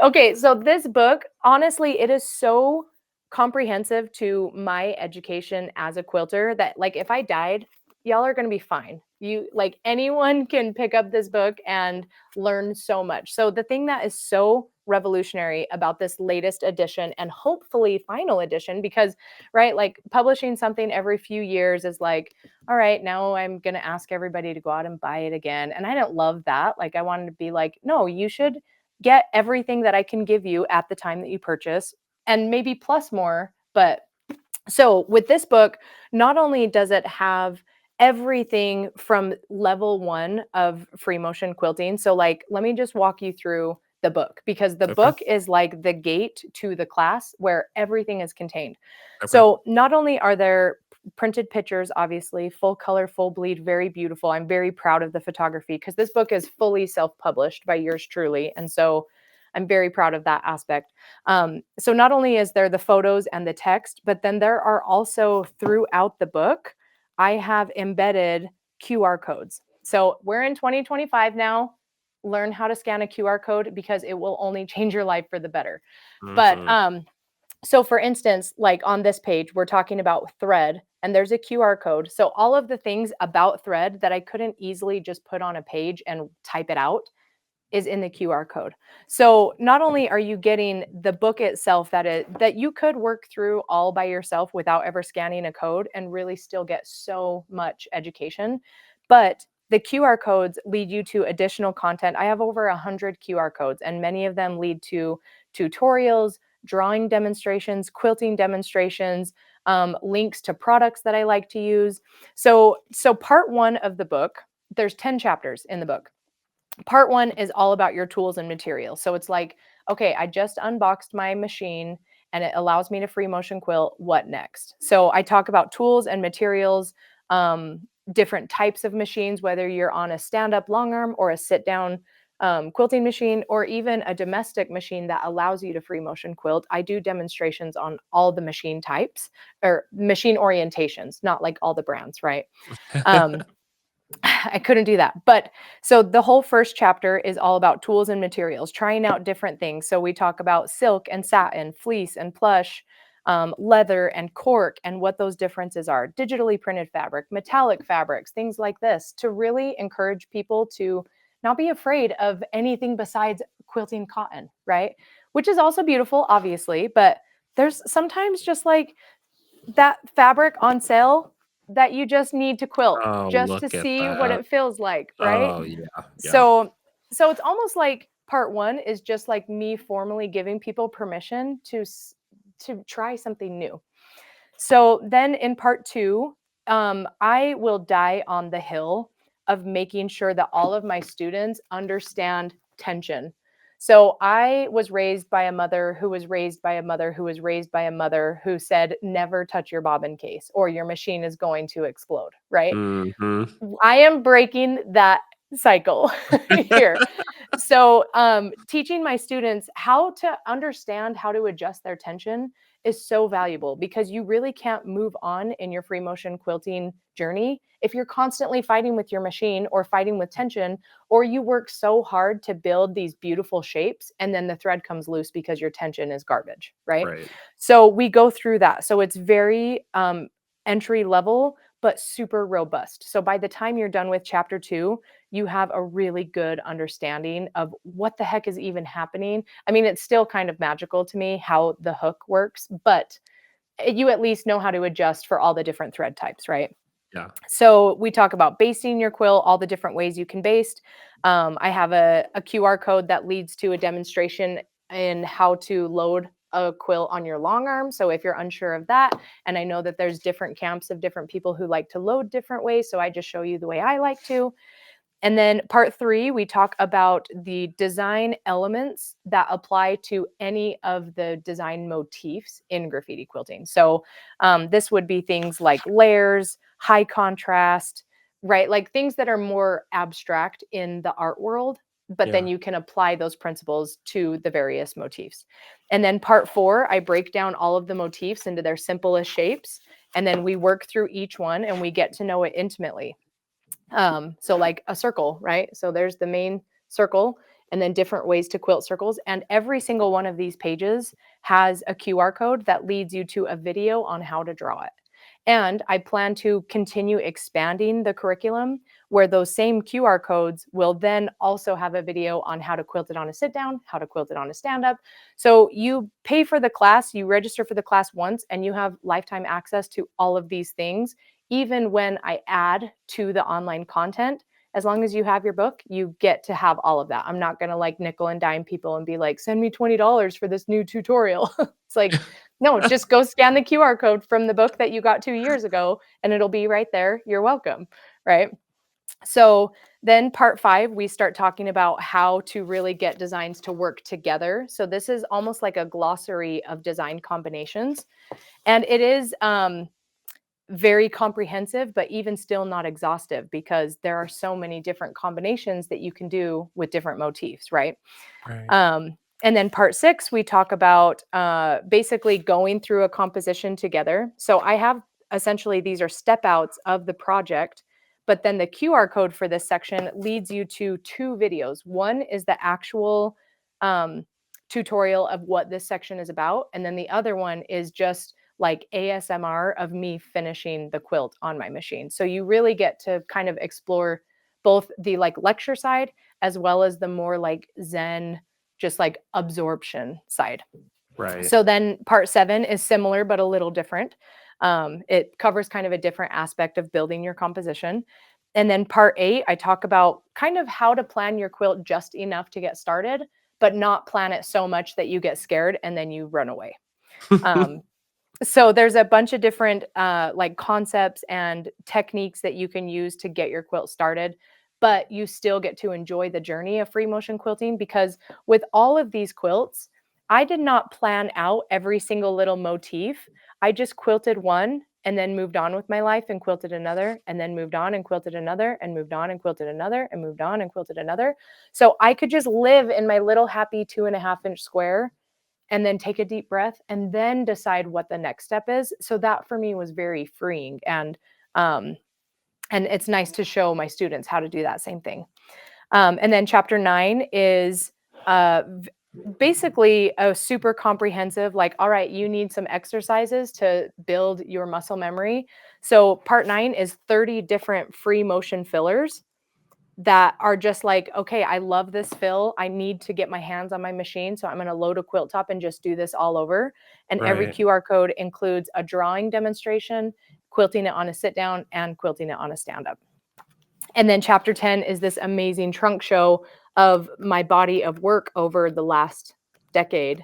Okay, so this book, honestly, it is so comprehensive to my education as a quilter that like if I died, y'all are going to be fine. You like anyone can pick up this book and learn so much. So the thing that is so revolutionary about this latest edition and hopefully final edition because right, like publishing something every few years is like all right, now I'm going to ask everybody to go out and buy it again. And I don't love that. Like I wanted to be like, no, you should get everything that I can give you at the time that you purchase and maybe plus more. But so with this book, not only does it have everything from level 1 of free motion quilting. So like let me just walk you through the book because the Okay, book is like the gate to the class where everything is contained. okay. So not only are there printed pictures, obviously full color, full bleed, very beautiful. I'm very proud of the photography because this book is fully self-published by yours truly. And so I'm very proud of that aspect. So not only is there the photos and the text, but then there are also throughout the book, I have embedded QR codes. So we're in 2025 now. Learn how to scan a QR code because it will only change your life for the better. But Mhm. so for instance, like on this page, we're talking about thread and there's a QR code. So all of the things about thread that I couldn't easily just put on a page and type it out is in the QR code. So not only are you getting the book itself that you could work through all by yourself without ever scanning a code and really still get so much education, but the QR codes lead you to additional content. I have over 100 QR codes and many of them lead to tutorials, drawing demonstrations, quilting demonstrations, links to products that I like to use. So part 1 of the book, there's 10 chapters in the book. Part 1 is all about your tools and materials. So it's like, okay, I just unboxed my machine and it allows me to free motion quilt. What next? So I talk about tools and materials, um, different types of machines, whether you're on a stand up long arm or a sit down quilting machine, or even a domestic machine that allows you to free motion quilt. I do demonstrations on all the machine types or machine orientations, not like all the brands, right? Um, I couldn't do that. But so the whole first chapter is all about tools and materials, trying out different things. So we talk about silk and satin, fleece and plush, leather and cork, and what those differences are, digitally printed fabric, metallic fabrics, things like this, to really encourage people to not be afraid of anything besides quilting cotton, right? Which is also beautiful, obviously, but there's sometimes just like that fabric on sale that you just need to quilt Oh, just to look at see what that. it feels like, right? Oh, yeah, yeah. So so it's almost like part 1 is just like me formally giving people permission to try something new. So then in part 2, I will die on the hill of making sure that all of my students understand tension. So I was raised by a mother who was raised by a mother who was raised by a mother who said, never touch your bobbin case or your machine is going to explode, right? Mhm. I am breaking that cycle here. So, teaching my students how to understand how to adjust their tension is so valuable because you really can't move on in your free motion quilting journey if you're constantly fighting with your machine or fighting with tension, or you work so hard to build these beautiful shapes and then the thread comes loose because your tension is garbage, right? Right. So we go through that. So it's very entry level, but super robust. So by the time you're done with chapter 2, you have a really good understanding of what the heck is even happening. I mean, it's still kind of magical to me how the hook works, but you at least know how to adjust for all the different thread types, right? Yeah. So we talk about basting your quill, all the different ways you can baste. I have a QR code that leads to a demonstration in how to load a quill on your long arm. So if you're unsure of that, and I know that there's different camps of different people who like to load different ways, so I just show you the way I like to. And then part 3, we talk about the design elements that apply to any of the design motifs in graffiti quilting. So this would be things like layers, high contrast, right? Like things that are more abstract in the art world, but then Yeah. you can apply those principles to the various motifs. And then part 4, I break down all of the motifs into their simplest shapes. And then we work through each one and we get to know it intimately. So like a circle, right? So there's the main circle and then different ways to quilt circles. And every single one of these pages has a QR code that leads you to a video on how to draw it. And I plan to continue expanding the curriculum where those same QR codes will then also have a video on how to quilt it on a sit down, how to quilt it on a stand up. So you pay for the class, you register for the class once, and you have lifetime access to all of these things. Even when I add to the online content, as long as you have your book, you get to have all of that. I'm not going to like nickel and dime people and be like, send me $20 for this new tutorial. It's like, no, just go scan the QR code from the book that you got 2 years ago and it'll be right there. You're welcome. Right. So then part 5, we start talking about how to really get designs to work together. So this is almost like a glossary of design combinations. And it is very comprehensive, but even still not exhaustive because there are so many different combinations that you can do with different motifs, right? Right. And then part 6, we talk about basically going through a composition together. So I have essentially these are step outs of the project, but then the QR code for this section leads you to 2 videos. One is the actual tutorial of what this section is about, and then the other one is just like ASMR of me finishing the quilt on my machine. So you really get to kind of explore both the like lecture side as well as the more like Zen, just like absorption side. Right. So then part 7 is similar, but a little different. It covers kind of a different aspect of building your composition. And then part 8, I talk about kind of how to plan your quilt just enough to get started, but not plan it so much that you get scared and then you run away. Um, so there's a bunch of different like concepts and techniques that you can use to get your quilt started, but you still get to enjoy the journey of free motion quilting because with all of these quilts, I did not plan out every single little motif. I just quilted one and then moved on with my life and quilted another and then moved on and quilted another and moved on and quilted another and moved on and quilted another. So I could just live in my little happy 2.5-inch square and then take a deep breath and then decide what the next step is. So that for me was very freeing. And it's nice to show my students how to do that same thing. And then chapter 9 is basically a super comprehensive, like, all right, you need some exercises to build your muscle memory. So part 9 is 30 different free motion fillers that are just like, okay, I love this fill. I need to get my hands on my machine. So I'm going to load a quilt top and just do this all over. And every Right. QR code includes a drawing demonstration, quilting it on a sit down, and quilting it on a stand up. And then chapter 10 is this amazing trunk show of my body of work over the last decade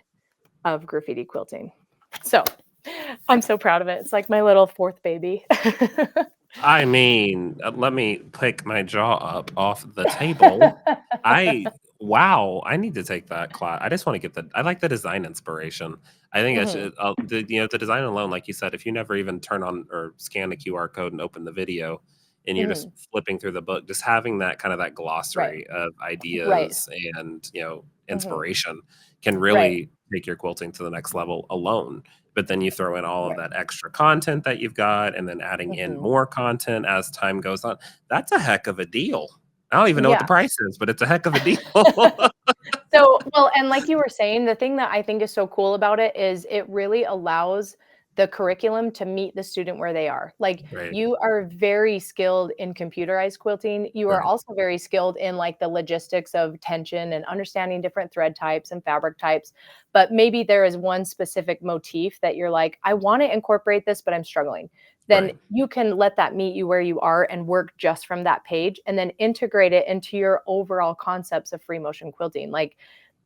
of graffiti quilting. So I'm so proud of it. It's like my little 4th baby. I mean, let me pick my jaw up off the table. I wow, I need to take that class. I just want to get I like the design inspiration. I think I Mhm, should, the design alone, like you said, if you never even turn on or scan a QR code and open the video, and you're just mhm. flipping through the book, just having that kind of that Right, glossary of right, ideas and mhm, inspiration can right. really take your quilting to the next level alone. but then you throw in all of Right. that extra content that you've got and then adding in Mhm. more content as time goes on. That's a heck of a deal. I don't even know what the Yeah. price is, but it's a heck of a deal. So, well, and like you were saying, the thing that I think is so cool about it is it really allows the curriculum to meet the student where they are. Like, Right, you are very skilled in computerized quilting. You are right, also very skilled in like the logistics of tension and understanding different thread types and fabric types. But maybe there is one specific motif that you're like, I want to incorporate this, but I'm struggling. Then right, you can let that meet you where you are and work just from that page and then integrate it into your overall concepts of free motion quilting. Like,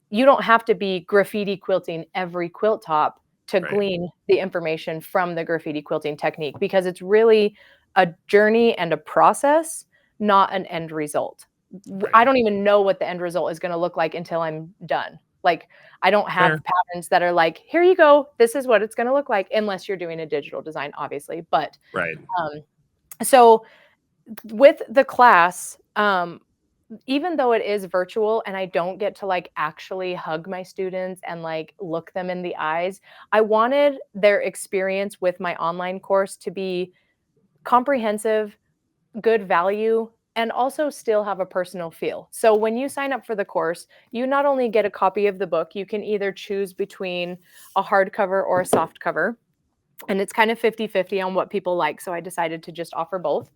you don't have to be graffiti quilting every quilt top to right, glean the information from the graffiti quilting technique because it's really a journey and a process, not an end result. I right. don't even know what the end result is going to look like until I'm done. Like, I don't have Fair. patterns that are like, here you go, this is what it's going to look like, unless you're doing a digital design, obviously. But Right, um, so with the class, even though it is virtual and I don't get to like actually hug my students and like look them in the eyes, I wanted their experience with my online course to be comprehensive, good value, and also still have a personal feel. So when you sign up for the course, you not only get a copy of the book, you can either choose between a hardcover or a soft cover. And it's kind of 50-50 on what people like. So I decided to just offer both.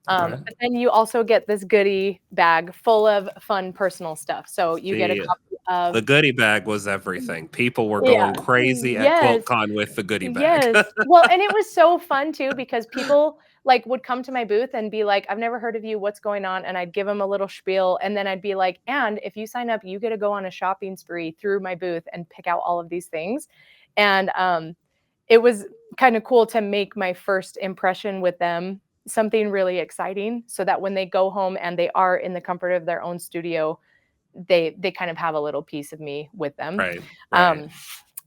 okay. But then you also get this goodie bag full of fun personal stuff. So you get a The copy of the goodie bag was everything. People were yeah, going crazy at yes, QuiltCon with the goodie bag. yes. Well, and it was so fun too because people like would come to my booth and be like, "I've never heard of you. What's going on?" And I'd give them a little spiel, and then I'd be like, "And if you sign up, you get to go on a shopping spree through my booth and pick out all of these things." And it was kind of cool to make my first impression with them something really exciting, so that when they go home and they are in the comfort of their own studio, they kind of have a little piece of me with them. Right, right, Um,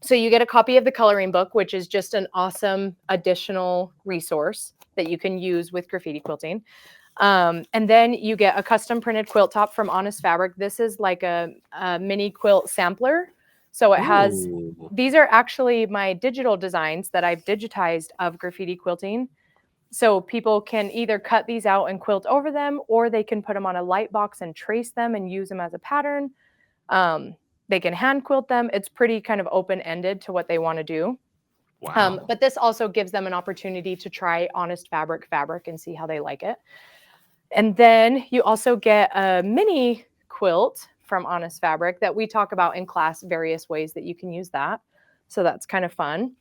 so you get a copy of the coloring book, which is just an awesome additional resource that you can use with graffiti quilting. And then you get a custom printed quilt top from Honest Fabric. This is like a mini quilt sampler. So it has, Ooh, these are actually my digital designs that I've digitized of graffiti quilting. So people can either cut these out and quilt over them, or they can put them on a light box and trace them and use them as a pattern. Um, they can hand quilt them. It's pretty kind of open ended to what they want to do. wow. But this also gives them an opportunity to try Honest fabric and see how they like it. And then you also get a mini quilt from Honest Fabric that we talk about in class, various ways that you can use that. So that's kind of fun.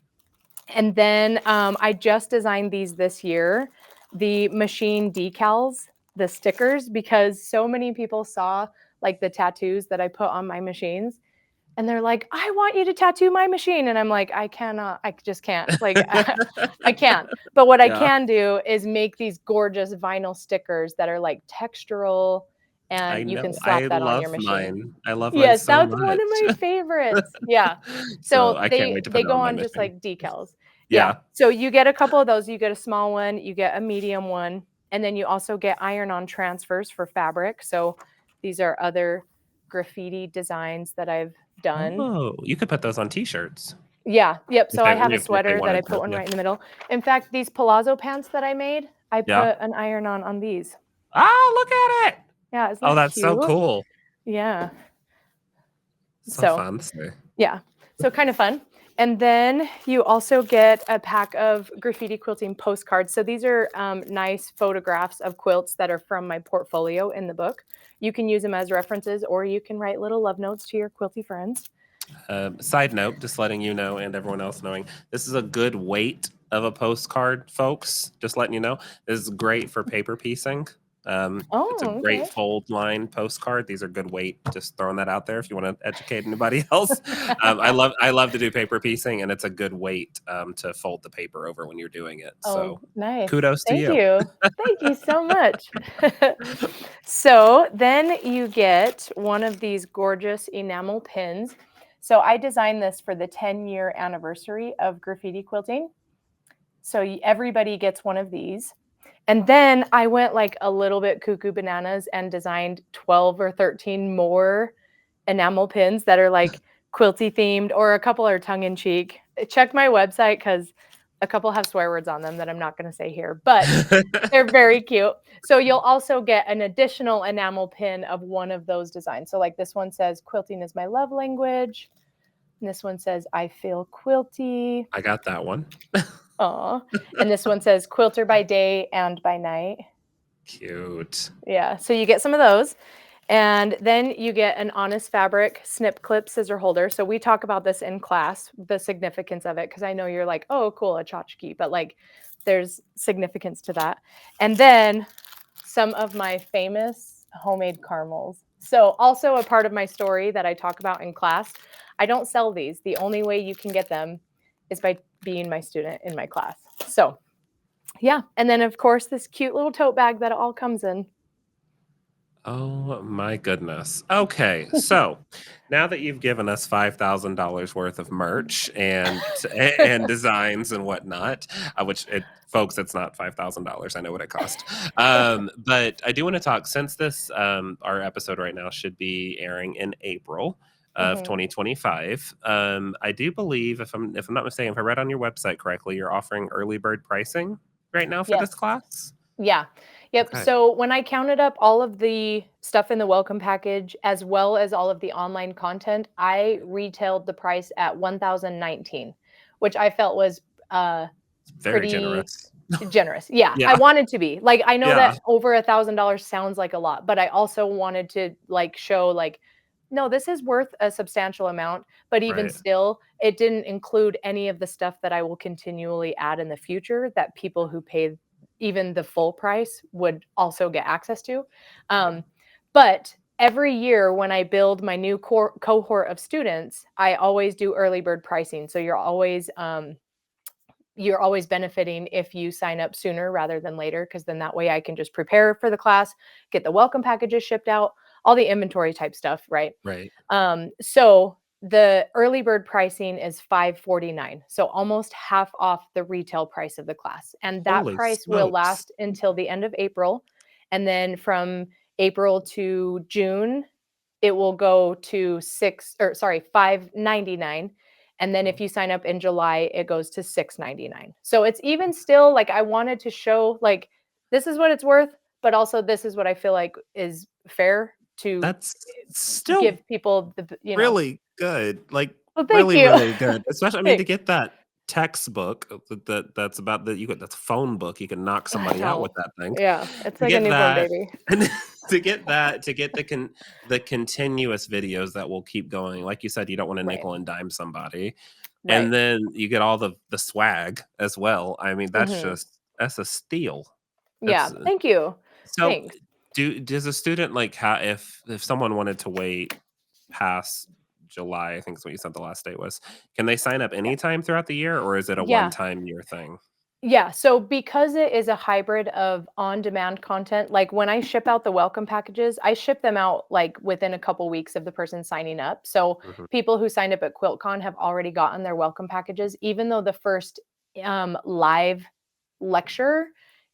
And then I just designed these this year, the machine decals, the stickers, because so many people saw like the tattoos that I put on my machines. And they're like, I want you to tattoo my machine. And I'm like, I cannot, I just can't. Like, I can't. But what I Yeah, can do is make these gorgeous vinyl stickers that are like textural I and you can know. slap I that on love your machine. mine. I love mine Yes, so that's one of my much. favorites. Yeah. So, So I can't they wait to put they it go on my on just mission. like decals. Yeah. Yeah. So you get a couple of those. You get a small one, you get a medium one, and then you also get iron-on transfers for fabric. So these are other graffiti designs that I've done. Oh, you could put those on T-shirts Yeah, yep. So I have a if they sweater that I wanted put to, one yeah. right in the middle. In fact, these palazzo pants that I made, I Yeah. put an iron on these. Ah, look at it! Yeah, isn't Oh, that that's so cute? cool. Yeah. So So fancy. yeah. So kind of fun. And then you also get a pack of graffiti quilting postcards. So these are nice photographs of quilts that are from my portfolio in the book. You can use them as references, or you can write little love notes to your quilty friends. Side note, just letting you know and everyone else knowing, this is a good weight of a postcard, folks. Just letting you know, this is great for paper piecing. It's a Oh, great okay. fold line postcard. These are good weight. Just throwing that out there if you want to educate anybody else. I love to do paper piecing, and it's a good weight to fold the paper over when you're doing it. Oh, So nice. kudos to Thank you. you. Thank you so much. So then you get one of these gorgeous enamel pins. So I designed this for the 10-year anniversary of graffiti quilting. So everybody gets one of these. And then I went like a little bit cuckoo bananas and designed 12 or 13 more enamel pins that are like quilty themed, or a couple are tongue in cheek. Check my website because a couple have swear words on them that I'm not going to say here, but they're very cute. So you'll also get an additional enamel pin of one of those designs. So like this one says quilting is my love language. And this one says I feel quilty. I got that one. Aw. And this one says quilter by day and by night. Cute. Yeah. So you get some of those. And then you get an Honest Fabric snip clip scissor holder. So we talk about this in class, the significance of it, because I know you're like, oh, cool, a tchotchke, but like there's significance to that. And then some of my famous homemade caramels. So also a part of my story that I talk about in class. I don't sell these. The only way you can get them is by being my student in my class. So yeah. And then of course this cute little tote bag that it all comes in. Oh my goodness. Okay, so now that you've given us $5,000 worth of merch and designs and whatnot, folks, it's not $5,000. I know what it cost. But I do want to talk since this our episode right now should be airing in April of Mhm. 2025. I do believe, if I'm not mistaken, if I read on your website correctly, you're offering early bird pricing right now for this Yes. class. Yeah. Yep. Okay. So when I counted up all of the stuff in the welcome package as well as all of the online content, I retailed the price at 1,019, which I felt was Very pretty generous. generous. Yeah, I Yeah. wanted to be. Like I know Yeah. that over $1,000 sounds like a lot, but I also wanted to like show like no, this is worth a substantial amount, but even Right. still, it didn't include any of the stuff that I will continually add in the future that people who pay even the full price would also get access to. Right. Um, but every year when I build my new cohort of students, I always do early bird pricing. So you're always benefiting if you sign up sooner rather than later, because then that way I can just prepare for the class, get the welcome packages shipped out, all the inventory type stuff, right? Right. So the early bird pricing is 549, so almost half off the retail price of the class, and that Holy price will smokes. last until the end of April, and then from April to June it will go to 599, and then if Mhm. you sign up in July it goes to 699. So it's even still like I wanted to show like this is what it's worth, but also this is what I feel like is fair to That's still give people the. really good. Like, Well, thank really, you. really good. Especially, I mean, to Thanks. get that textbook that's about that's a phone book. You can knock I somebody out with know. that thing. Yeah, it's To like a get newborn that baby. and to get the continuous videos that will keep going. Like you said, you don't want to Right, nickel and dime somebody. right. And then you get all the swag as well. I mean, Mhm. that's a steal. Yeah, That's thank you. so Thanks. does a student like if someone wanted to wait past July, I think is what you said the last date was, can they sign up Yeah. anytime throughout the year or is it a Yeah. one-time year thing? Yeah, so because it is a hybrid of on-demand content, like when I ship out the welcome packages, I ship them out like within a couple weeks of the person signing up. So Mhm. people who signed up at QuiltCon have already gotten their welcome packages, even though the first live lecture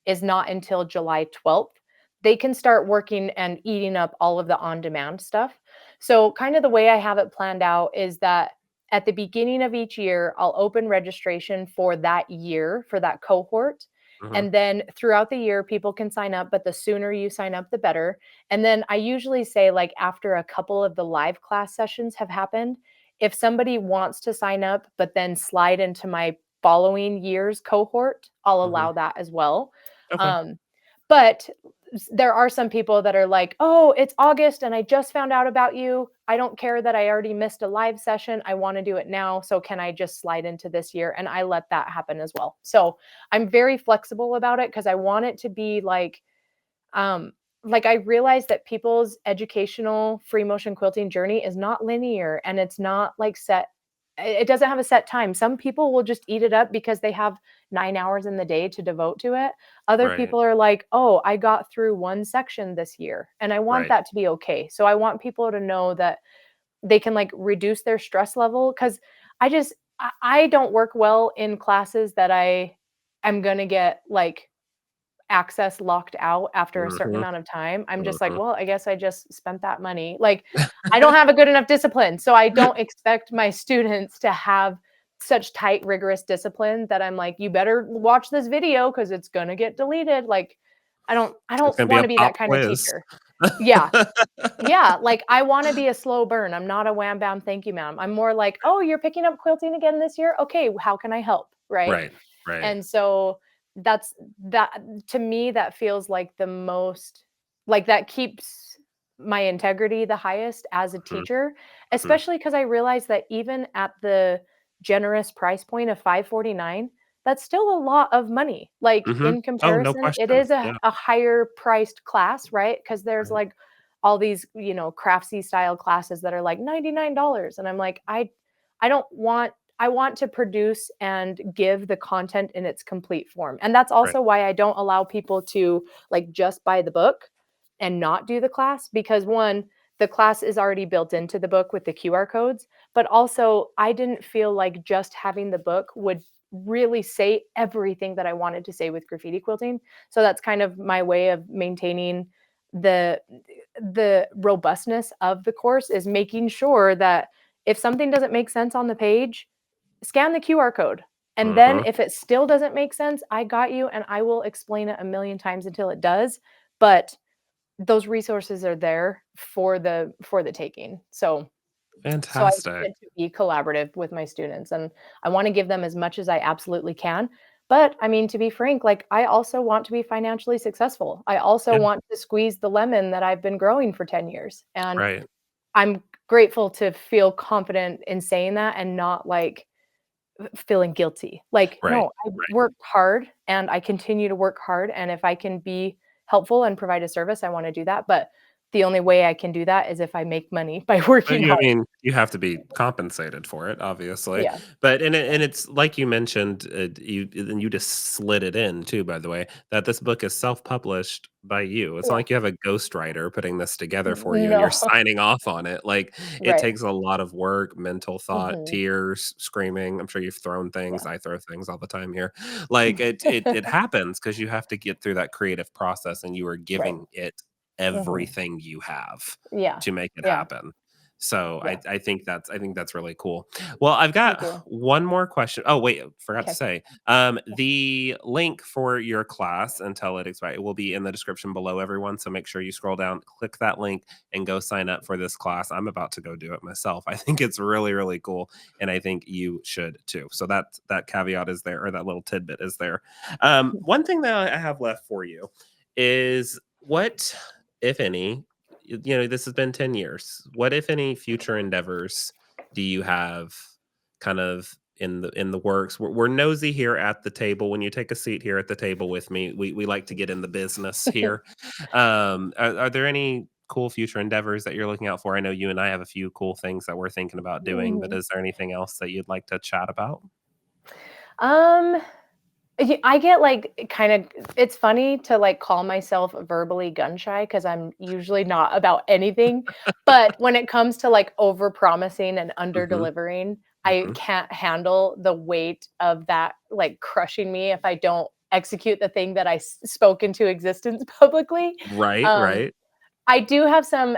is not until July 12th. They can start working and eating up all of the on-demand stuff. So kind of the way I have it planned out is that at the beginning of each year, I'll open registration for that year, for that cohort. Mhm. And then throughout the year, people can sign up, but the sooner you sign up, the better. And then I usually say, like, after a couple of the live class sessions have happened, if somebody wants to sign up, but then slide into my following year's cohort, I'll Mhm. allow that as well. Okay. Um, but there are some people that are like, "Oh, it's August and I just found out about you. I don't care that I already missed a live session. I want to do it now. So can I just slide into this year?" And I let that happen as well. So I'm very flexible about it because I want it to be um, like I realize that people's educational free motion quilting journey is not linear and it's not like set. It doesn't have a set time. Some people will just eat it up because they have 9 hours in the day to devote to it. Other Right. people are like, oh, I got through one section this year. And I want Right. that to be okay. So I want people to know that they can like reduce their stress level because I don't work well in classes that I am going to get like access locked out after a certain Mhm, amount of time, I'm just like, mhm. well, I guess I just spent that money. Like, I don't have a good enough discipline. So I don't expect my students to have such tight, rigorous discipline that I'm like, you better watch this video because it's gonna get deleted. Like, I It's don't gonna be want a to be that pop kind of quiz. teacher. Yeah. Yeah, like, I wanna be a slow burn. I'm not a wham bam, thank you, ma'am. I'm more like, "Oh, you're picking up quilting again this year? Okay, how can I help?" Right? Right, right. And so that's that to me, that feels like the most like, that keeps my integrity the highest as a Mhm, teacher, mhm, especially because I realize that even at the generous price point of 5.49, that's still a lot of money. Like, mhm. in Oh, no comparison, it question. is a Yeah, a higher priced class, right? Because there's, right, like, all these, craftsy style classes that are like $99, and I'm like, I don't want I want to produce and give the content in its complete form. And that's right, also why I don't allow people to like just buy the book and not do the class because one, the class is already built into the book with the QR codes, but also I didn't feel like just having the book would really say everything that I wanted to say with graffiti quilting. So that's kind of my way of maintaining the the robustness of the course is making sure that if something doesn't make sense on the page, scan the QR code. And then mhm. if it still doesn't make sense, I got you and I will explain it a million times until it does. But those resources are there for the taking. So I Fantastic. wanted to be collaborative with my students and I want to give them as much as I absolutely can. But I mean, to be frank, like I also want to be financially successful. I also Yeah, want to squeeze the lemon that I've been growing for 10 years. And right, I'm grateful to feel confident in saying that and not like feeling guilty. Like, right, no, I right. worked hard and I continue to work hard. And if I can be helpful and provide a service, I want to do that. But the only way I can do that is if I make money by But working you I hard. mean, you have to be compensated for it, obviously. Yeah. But and Yeah. it's like you mentioned, you just slid it in too, by the way, that this book is self-published by you. It's not Yeah. like you have a ghostwriter putting this together for you and you're No. signing off on it. Like, it Right. takes a lot of work, mental thought, Mhm. tears, screaming. I'm sure you've thrown things. Yeah. I throw things all the time here. Like, it happens because you have to get through that creative process and you are Right. giving it Mhm. everything you have Yeah. to make it Yeah. happen. So Yeah. I think that's really cool. Well, I've got Thank you. one more question. Oh, wait, forgot to Okay. say. The link for your class until it expires will be in the description below, everyone. So make sure you scroll down, click that link, and go sign up for this class. I'm about to go do it myself. I think it's really, really cool, and I think you should too. So that caveat is there, or that little tidbit is there. One thing that I have left for you is what, if any, this has been 10 years. What, if any, future endeavors do you have kind of in the works? We're nosy here at the table. When you take a seat here at the table with me, we like to get in the business here. Are there any cool future endeavors that you're looking out for? I know you and I have a few cool things that we're thinking about doing, but Mhm. is there anything else that you'd like to chat about? Um, I get like kind of it's funny to like call myself verbally gun shy because I'm usually not about anything. But when it comes to like over promising and under Hmm. delivering, I Hmm. can't handle the weight of that like crushing me if I don't execute the thing that I spoke into existence publicly. Right, Um, right. I do have some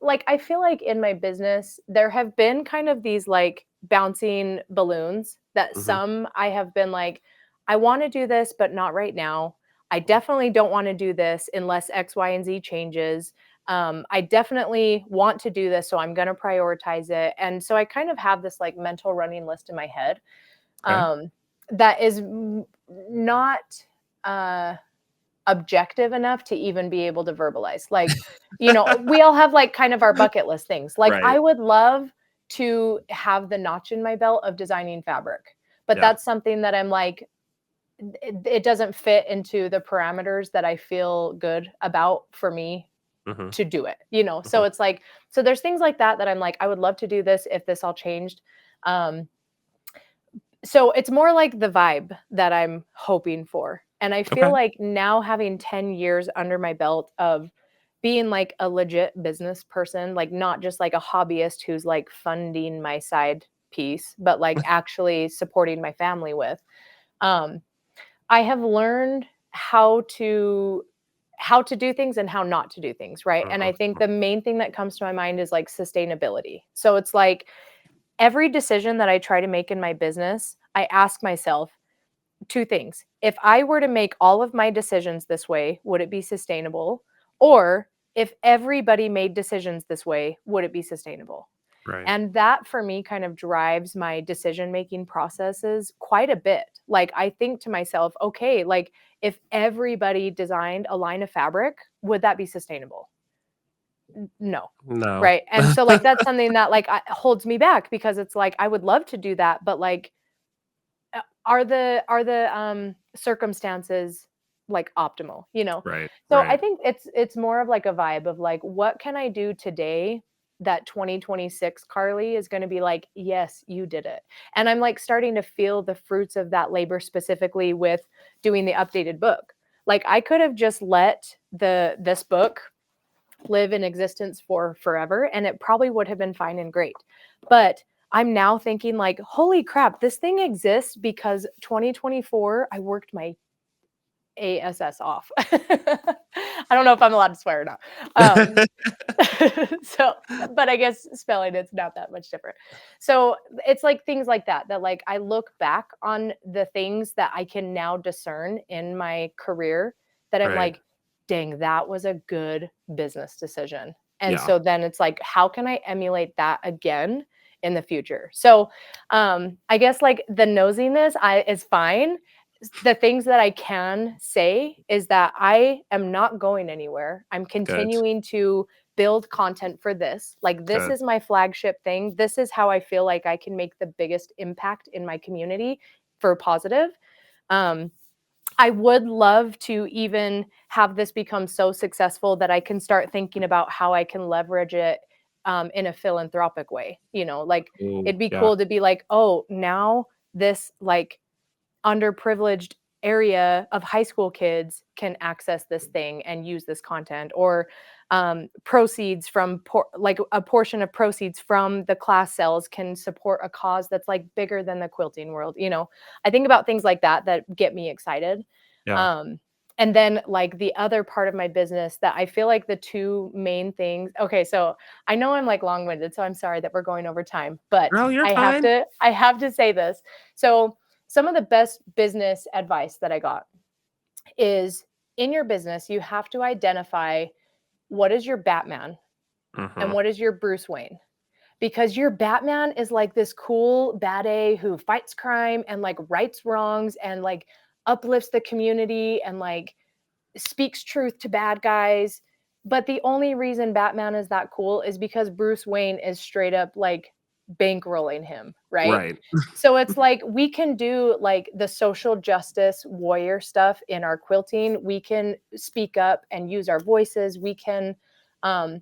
like I feel like in my business there have been kind of these like bouncing balloons that Hmm. some I have been like I want to do this but not right now. I definitely don't want to do this unless X, Y, and Z changes. I definitely want to do this, so I'm going to prioritize it. And so I kind of have this like mental running list in my head Okay. um, that is not uh, objective enough to even be able to verbalize. Like, we all have like kind of our bucket list things. Like, Right. I would love to have the notch in my belt of designing fabric, but Yeah. that's something that I'm like, it doesn't fit into the parameters that I feel good about for me Hmm. to do it, Hmm. So it's like, so there's things like that that I'm like, I would love to do this if this all changed. Um, so it's more like the vibe that I'm hoping for. And I feel Okay. like now having 10 years under my belt of being like a legit business person, like not just like a hobbyist who's like funding my side piece, but like actually supporting my family with. Um, I have learned how to do things and how not to do things, right? And I think Mhm. the main thing that comes to my mind is like sustainability. So it's like every decision that I try to make in my business, I ask myself two things. If I were to make all of my decisions this way, would it be sustainable? Or if everybody made decisions this way, would it be sustainable? Right. And that for me kind of drives my decision making processes quite a bit. Like I think to myself, okay, like if everybody designed a line of fabric, would that be sustainable? No. No. Right. And so like that's something that like holds me back because it's like I would love to do that, but like are the circumstances like optimal, you know? Right, So I right. think it's more of like a vibe of like what can I do today that 2026 Karlee is going to be like, yes, you did it. And I'm like starting to feel the fruits of that labor specifically with doing the updated book. Like I could have just let this book live in existence for forever and it probably would have been fine and great. But I'm now thinking like, holy crap, this thing exists because 2024 I worked my ass off. I don't know if I'm allowed to swear or not. So, but I guess spelling it's not that much different. So it's like things like that that like I look back on the things that I can now discern in my career that I'm Right. like, dang, that was a good business decision. And Yeah, so then it's like, how can I emulate that again in the future? So I guess like the nosiness is fine. The things that I can say is that I am not going anywhere. I'm good, continuing to build content for this. Like, this good. is my flagship thing. This is how I feel like I can make the biggest impact in my community for positive. Um, I would love to even have this become so successful that I can start thinking about how I can leverage it in a philanthropic way. You know, like Ooh, it'd be yeah, cool to be like, oh, now this like underprivileged area of high school kids can access this thing and use this content or proceeds from like a portion of proceeds from the class sales can support a cause that's like bigger than the quilting world, you know. I think about things like that that get me excited. yeah. um and then like the other part of my business that I feel like the two main things, okay, so I know I'm like long-winded, so I'm sorry that we're going over time, but Girl, you're i have fine. to i have to say this. So some of the best business advice that I got is in your business, you have to identify what is your Batman and Mhm. what is your Bruce Wayne. Because your Batman is like this cool bad A who fights crime and like rights wrongs and like uplifts the community and like speaks truth to bad guys. But the only reason Batman is that cool is because Bruce Wayne is straight up like bankrolling him, right? Right. So it's like we can do like the social justice warrior stuff in our quilting. We can speak up and use our voices. We can um,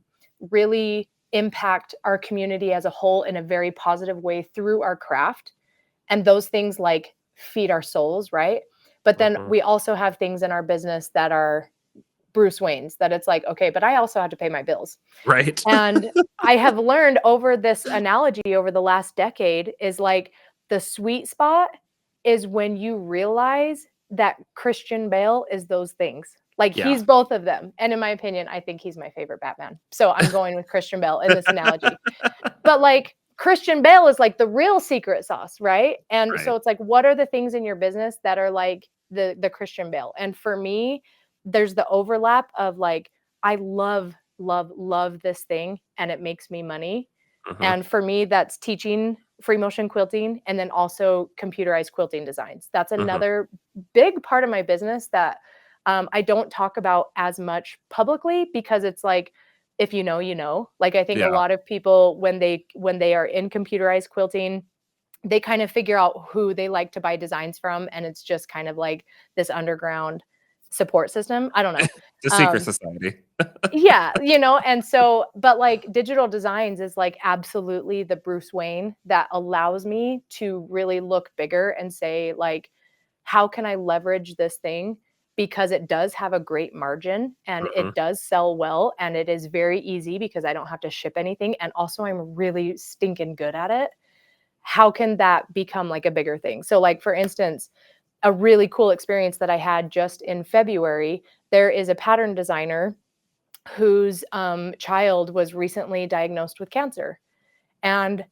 really impact our community as a whole in a very positive way through our craft. And those things like feed our souls, right? But then Mhm. we also have things in our business that are Bruce Wayne's that it's like, okay, but I also have to pay my bills. Right. And I have learned over this analogy over the last decade is like the sweet spot is when you realize that Christian Bale is those things. Like Yeah. he's both of them. And in my opinion, I think he's my favorite Batman. So I'm going with Christian Bale in this analogy. But like Christian Bale is like the real secret sauce, right? And Right. so it's like, what are the things in your business that are like the Christian Bale? And for me, there's the overlap of like, I love this thing and it makes me money. Mhm. And for me, that's teaching free motion quilting and then also computerized quilting designs. That's Mhm. another big part of my business that I don't talk about as much publicly because it's like, if you know, you know. Like I think a Yeah. lot of people when they are in computerized quilting, they kind of figure out who they like to buy designs from, and it's just kind of like this underground support system. I don't know. The secret Um, society. yeah, you know, and so, but like digital designs is like absolutely the Bruce Wayne that allows me to really look bigger and say, like, how can I leverage this thing? Because it does have a great margin and Mhm. it does sell well and it is very easy because I don't have to ship anything. And also, I'm really stinking good at it. How can that become like a bigger thing? So, like, for instance, a really cool experience that I had just in February. There is a pattern designer whose child was recently diagnosed with cancer. And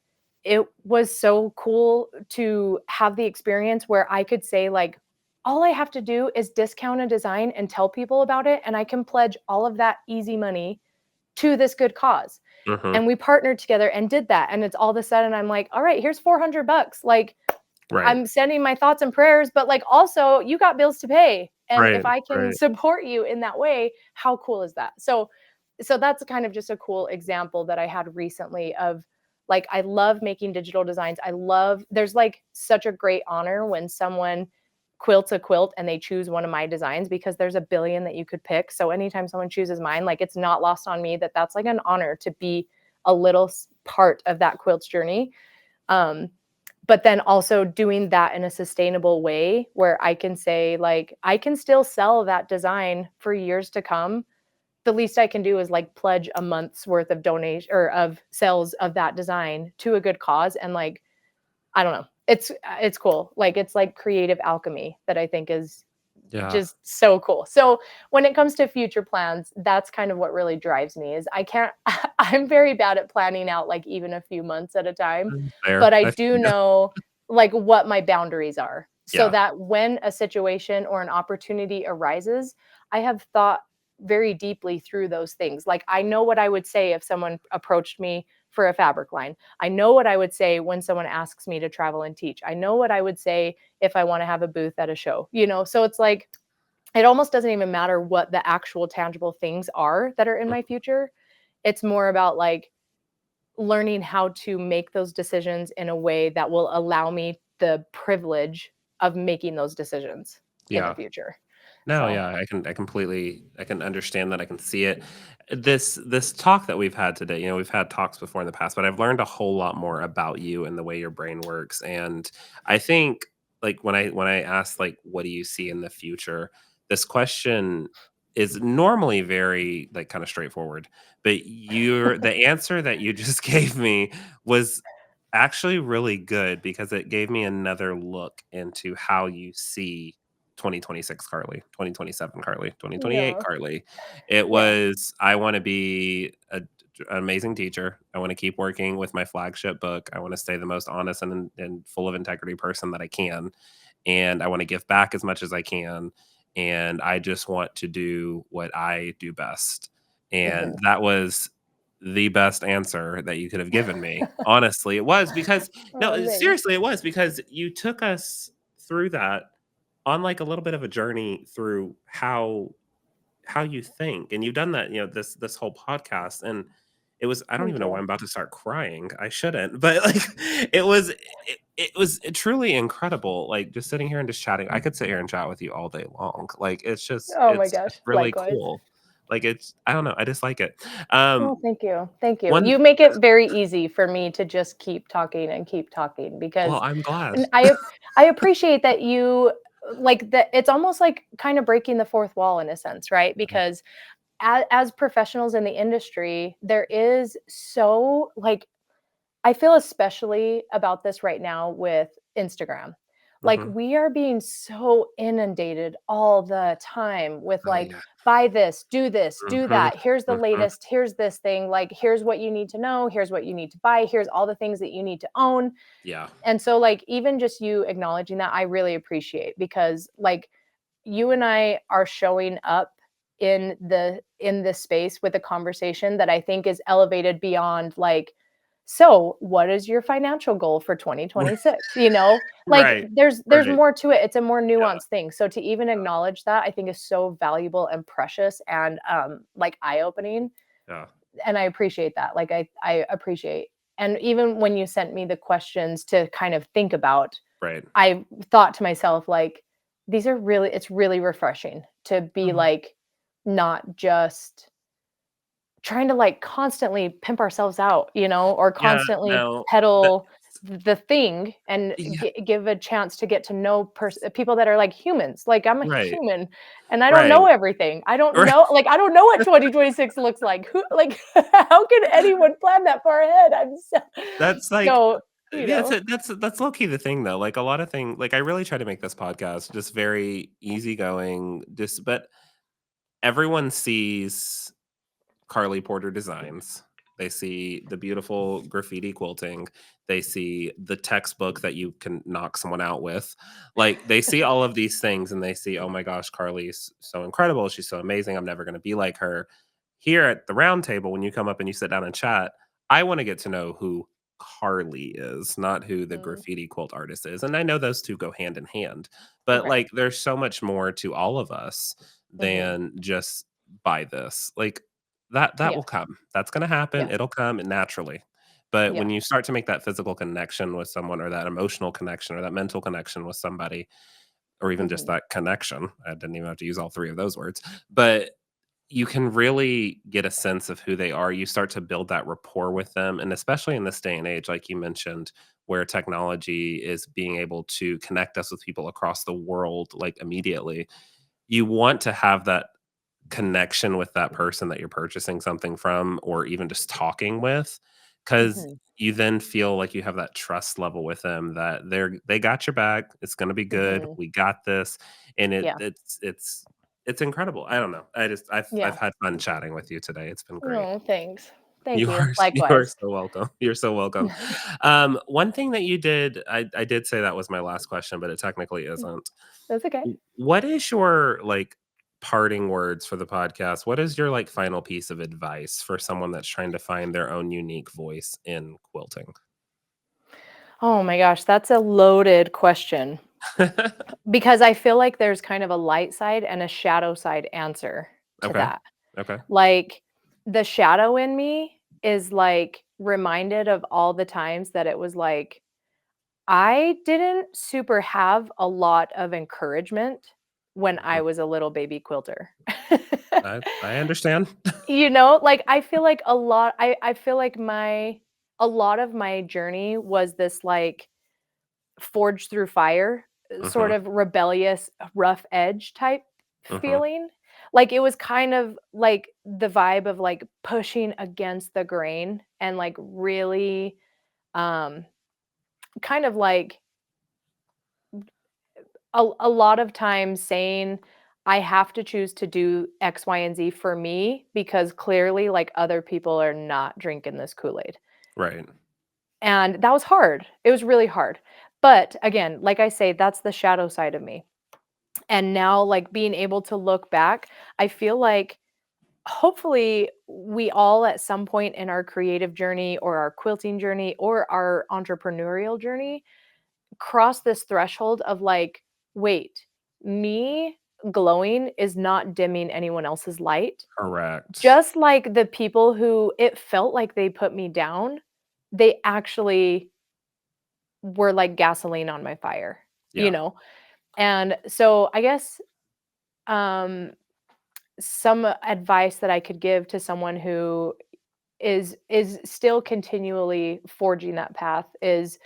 it was so cool to have the experience where I could say, like, all I have to do is discount a design and tell people about it, and I can pledge all of that easy money to this good cause. Hmm. And we partnered together and did that. And it's all of a sudden I'm like, all right, here's $400. Like, Right. I'm sending my thoughts and prayers, but like also you got bills to pay. And Right. if I can Right. support you in that way, how cool is that? So that's kind of just a cool example that I had recently of, like, I love making digital designs. I love, there's like such a great honor when someone quilts a quilt and they choose one of my designs, because there's a billion that you could pick. So anytime someone chooses mine, like, it's not lost on me that that's like an honor to be a little part of that quilt's journey. Um, but then also doing that in a sustainable way where I can say, like, I can still sell that design for years to come. The least I can do is like pledge a month's worth of donation or of sales of that design to a good cause. And like, I don't know, it's cool. Like, it's like creative alchemy that I think is Yeah. just so cool. So when it comes to future plans, that's kind of what really drives me is I can't I'm very bad at planning out like even a few months at a time, Fair. but I I feel do ya. know like what my boundaries are so Yeah. that when a situation or an opportunity arises, I have thought very deeply through those things. Like, I know what I would say if someone approached me for a fabric line. I know what I would say when someone asks me to travel and teach. I know what I would say if I want to have a booth at a show, you know? So it's like, it almost doesn't even matter what the actual tangible things are that are in my future. It's more about like learning how to make those decisions in a way that will allow me the privilege of making those decisions in the Yeah. future. No, So, yeah, I can understand that, I can see it. This talk that we've had today, we've had talks before in the past, but I've learned a whole lot more about you and the way your brain works. And I think, like, when I ask, like, what do you see in the future, this question is normally very, like, kind of straightforward. But the answer that you just gave me was actually really good because it gave me another look into how you see 2026 Karlee, 2027 Karlee, 2028 yeah, Karlee. It yeah. was, I want to be an amazing teacher. I want to keep working with my flagship book. I want to stay the most honest and full of integrity person that I can. And I want to give back as much as I can. And I just want to do what I do best. And Mhm. that was the best answer that you could have given me. Honestly, it was because, Oh, no, thanks. seriously, it was because you took us through that on, like, a little bit of a journey through how you think, and you've done that, this whole podcast. And it was, I don't Thank even know why you. I'm about to start crying. I shouldn't, but, like, it was truly incredible, like, just sitting here and just chatting. I could sit here and chat with you all day long. Like, Oh my it's gosh, really likewise. cool. Like, I don't know, I just like it. Oh, thank you. Thank you. One You make it very easy for me to just keep talking and keep talking Well, because I'm glad. and I appreciate that you like that it's almost like kind of breaking the fourth wall in a sense, right? Mhm, Because as professionals in the industry, there is so like I feel especially about this right now with Instagram. Like, mhm. we are being so inundated all the time with Oh, like, yeah. buy this, do Mhm, that. Here's the mhm. latest. Here's this thing. Like, here's what you need to know. Here's what you need to buy. Here's all the things that you need to own. Yeah. And so, like, even just you acknowledging that, I really appreciate because, like, you and I are showing up in this space with a conversation that I think is elevated beyond like, so what is your financial goal for 2026? You know, like Right, there's right. more to it. It's a more Yeah, nuanced thing. So to even acknowledge that, I think is so valuable and precious and like eye-opening. yeah, And I appreciate that. Like I appreciate. And even when you sent me the questions to kind of think about, right. I thought to myself, like, these are really it's really refreshing to be, Mhm. like, not just trying to, like, constantly pimp ourselves out, you know, or Yeah, constantly no, that peddle the thing and yeah, give a chance to get to know people that are, like, humans. Like, I'm a right, human, and I don't right, know everything. I don't right. know like, I don't know what 2026 looks like. Who like, how can anyone plan that far ahead? I'm so That's like so you Yeah, know? that's low key the thing though. Like a lot of things, like I really try to make this podcast just very easygoing. Just but everyone sees Karlee Porter designs. They see the beautiful graffiti quilting. They see the textbook that you can knock someone out with. Like they see all of these things and they see, oh my gosh, Carly's so incredible. She's so amazing. I'm never going to be like her. Here at the round table, when you come up and you sit down and chat, I want to get to know who Carly is, not who the Mm, graffiti quilt artist is. And I know those two go hand in hand, but right. like there's so much more to all of us Mhm. than just buy this. Like that Yeah. will come. That's gonna happen. Yeah. It'll come naturally. But Yeah. when you start to make that physical connection with someone or that emotional connection or that mental connection with somebody, or even just Mhm. that connection, I didn't even have to use all three of those words, but you can really get a sense of who they are. You start to build that rapport with them. And especially in this day and age, like you mentioned, where technology is being able to connect us with people across the world like immediately, you want to have that connection with that person that you're purchasing something from or even just talking with, because Mhm. you then feel like you have that trust level with them that they got your back, it's going to be good, Mhm. we got this. And Yeah. it's incredible. I don't know, I've Yeah. had fun chatting with you today. It's been great. Oh, thanks. Thank You you. are you are Likewise. so welcome. You're so welcome. One thing that you did, I did say that was my last question, but it technically isn't. That's okay. What is your, like, parting words for the podcast? What is your, like, final piece of advice for someone that's trying to find their own unique voice in quilting? Oh my gosh, that's a loaded question because I feel like there's kind of a light side and a shadow side answer to Okay. that. Okay. Like, the shadow in me is, like, reminded of all the times that it was like, I didn't super have a lot of encouragement when I Mhm. was a little baby quilter. I understand. You know, like, I feel like I feel like a lot of my journey was this, like, forged through fire, sort Mhm. of rebellious, rough edge type Mhm. feeling. Like, it was kind of like the vibe of, like, pushing against the grain and, like, really, um, kind of like a lot of times saying, "I have to choose to do X, Y, and Z for me because clearly, like, other people are not drinking this Kool-Aid." Right. And that was hard. It was really hard. But again, like I say, that's the shadow side of me. And now, like, being able to look back, I feel like hopefully we all at some point in our creative journey or our quilting journey or our entrepreneurial journey cross this threshold of like, wait, me glowing is not dimming anyone else's light. Correct. Just like the people who it felt like they put me down, they actually were like gasoline on my fire, you Yeah. know? And so I guess um some advice that I could give to someone who is still continually forging that path is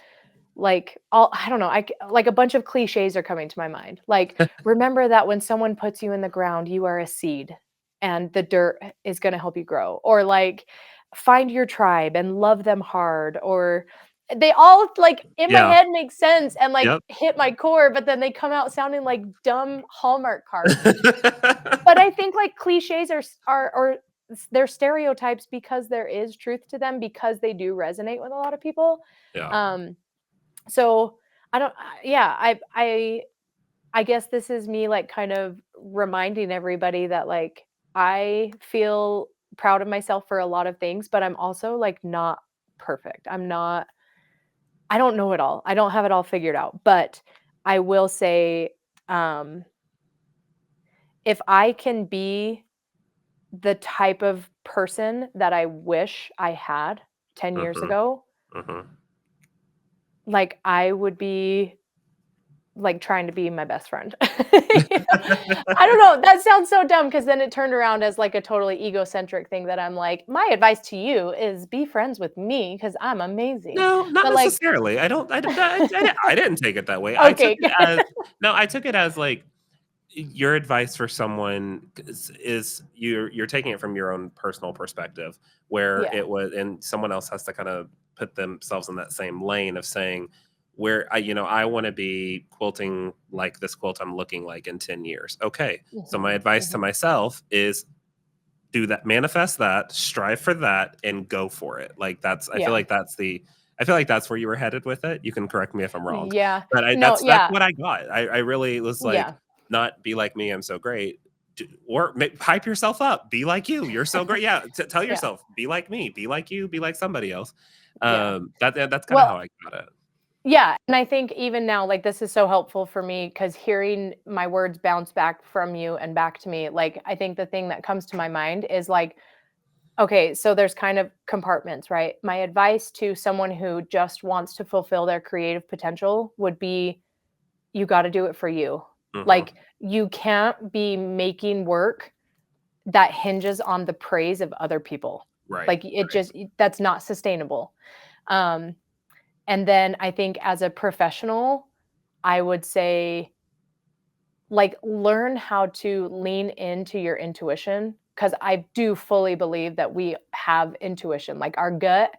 like all I don't know, like a bunch of cliches are coming to my mind. Like remember that when someone puts you in the ground, you are a seed and the dirt is going to help you grow. Or like find your tribe and love them hard or they all like in my Yeah. head make sense and like Yep. hit my core, but then they come out sounding like dumb Hallmark cards. But I think, like, cliches are they're stereotypes because there is truth to them because they do resonate with a lot of people. Yeah. Um, so I don't yeah, I guess this is me, like, kind of reminding everybody that, like, I feel proud of myself for a lot of things, but I'm also, like, not perfect. I don't know it all. I don't have it all figured out, but I will say, um, if I can be the type of person that I wish I had 10 years Mhm. ago, Mhm. like, I would be, like, trying to be my best friend. You know? I don't know, that sounds so dumb because then it turned around as, like, a totally egocentric thing that I'm like, "My advice to you is be friends with me because 'cause I'm amazing." No, not But, like necessarily. I don't I didn't take it that way. I took okay, it as no, I took it as, like, your advice for someone is you're taking it from your own personal perspective where yeah, it was and someone else has to kind of put themselves in that same lane of saying, where I want to be quilting like this quilt I'm looking like in 10 years. Okay. So my Mhm, advice to mhm. myself is do that, manifest that, strive for that, and go for it. Like Yeah. I feel like that's where you were headed with it. You can correct me if I'm wrong. Yeah. But No, that's yeah. what I got. I really was like, Yeah. not be like me, I'm so great. Or hype yourself up. Be like you. You're so great. Yeah. Tell Yeah. yourself, be like me, be like you, be like somebody else. Yeah. That's kind of how Well, I got it. yeah, and I think even now, like, this is so helpful for me because hearing my words bounce back from you and back to me, like, I think the thing that comes to my mind is like, okay, so there's kind of compartments, right? My advice to someone who just wants to fulfill their creative potential would be you got to do it for you. Hmm. Like, you can't be making work that hinges on the praise of other people. Right. Like, that's not sustainable. Um, and then I think as a professional, I would say, like, learn how to lean into your intuition because I do fully believe that we have intuition. Like, our gut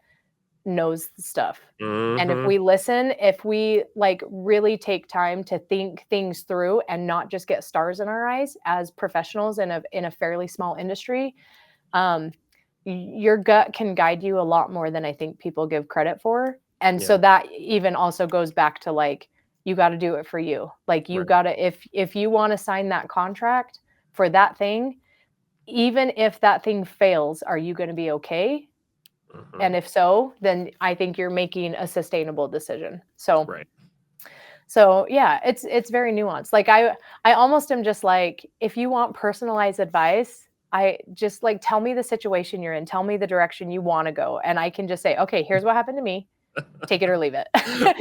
knows the stuff. And if Hmm. we listen, if we like really take time to think things through and not just get stars in our eyes as professionals in a fairly small industry, um, your gut can guide you a lot more than I think people give credit for. And so Yeah. that even also goes back to like, you got to do it for you. Like, you Right. got to, if you want to sign that contract for that thing, even if that thing fails, are you going to be okay? Hmm. And if so, then I think you're making a sustainable decision. So Right. yeah, it's very nuanced. Like, I almost am just like, if you want personalized advice, I just like, tell me the situation you're in, tell me the direction you want to go, and I can just say, okay, here's what happened to me. Take it or leave it.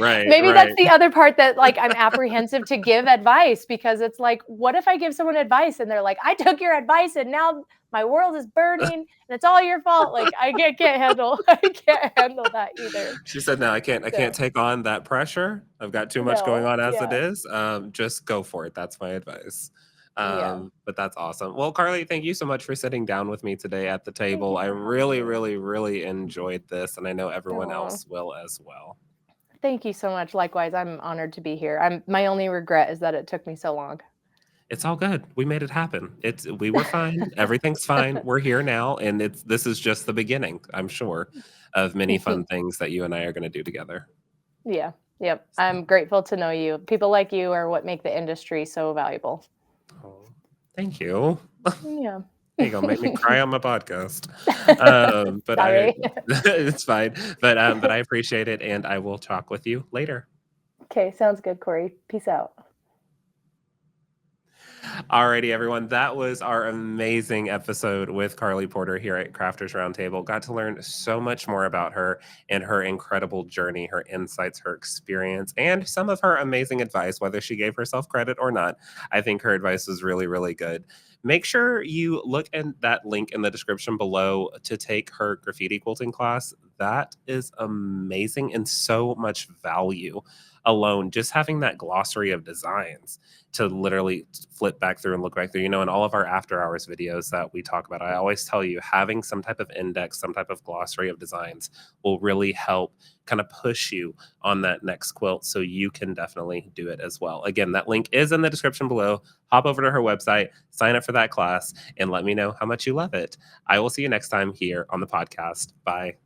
Right. Maybe that's Right. the other part that like I'm apprehensive to give advice because it's like, what if I give someone advice and they're like, I took your advice and now my world is burning and it's all your fault. Like, can't handle I can't handle that either. She said, "No, I can't So take on that pressure. I've got too much going no, on as it yeah, is. Just go for it. That's my advice." yeah. But that's awesome. Well, Carly, thank you so much for sitting down with me today at the Thank table. you I for having really, me. really, really enjoyed this, and I know everyone Aw. else will as well. Thank you so much. Likewise, I'm honored to be here. My only regret is that it took me so long. It's all good. We made it happen. We were fine. Everything's fine. We're here now, and this is just the beginning, I'm sure, of many fun things that you and I are going to do together. Yeah. Yep. So, I'm grateful to know you. People like you are what make the industry so valuable. oh, thank you. Yeah. There you go, make me cry on my podcast. But I Sorry. it's fine. But I appreciate it, and I will talk with you later. Okay, sounds good, Corey. Peace out. Alrighty, everyone. That was our amazing episode with Karlee Porter here at Crafters Roundtable. Got to learn so much more about her and her incredible journey, her insights, her experience, and some of her amazing advice, whether she gave herself credit or not. I think her advice was really, really good. Make sure you look at that link in the description below to take her graffiti quilting class. That is amazing and so much value alone. Just having that glossary of designs to literally flip back through and look back through. In all of our after hours videos that we talk about, I always tell you having some type of index, some type of glossary of designs will really help kind of push you on that next quilt so you can definitely do it as well. Again, that link is in the description below. Hop over to her website, sign up for that class, and let me know how much you love it. I will see you next time here on the podcast. Bye.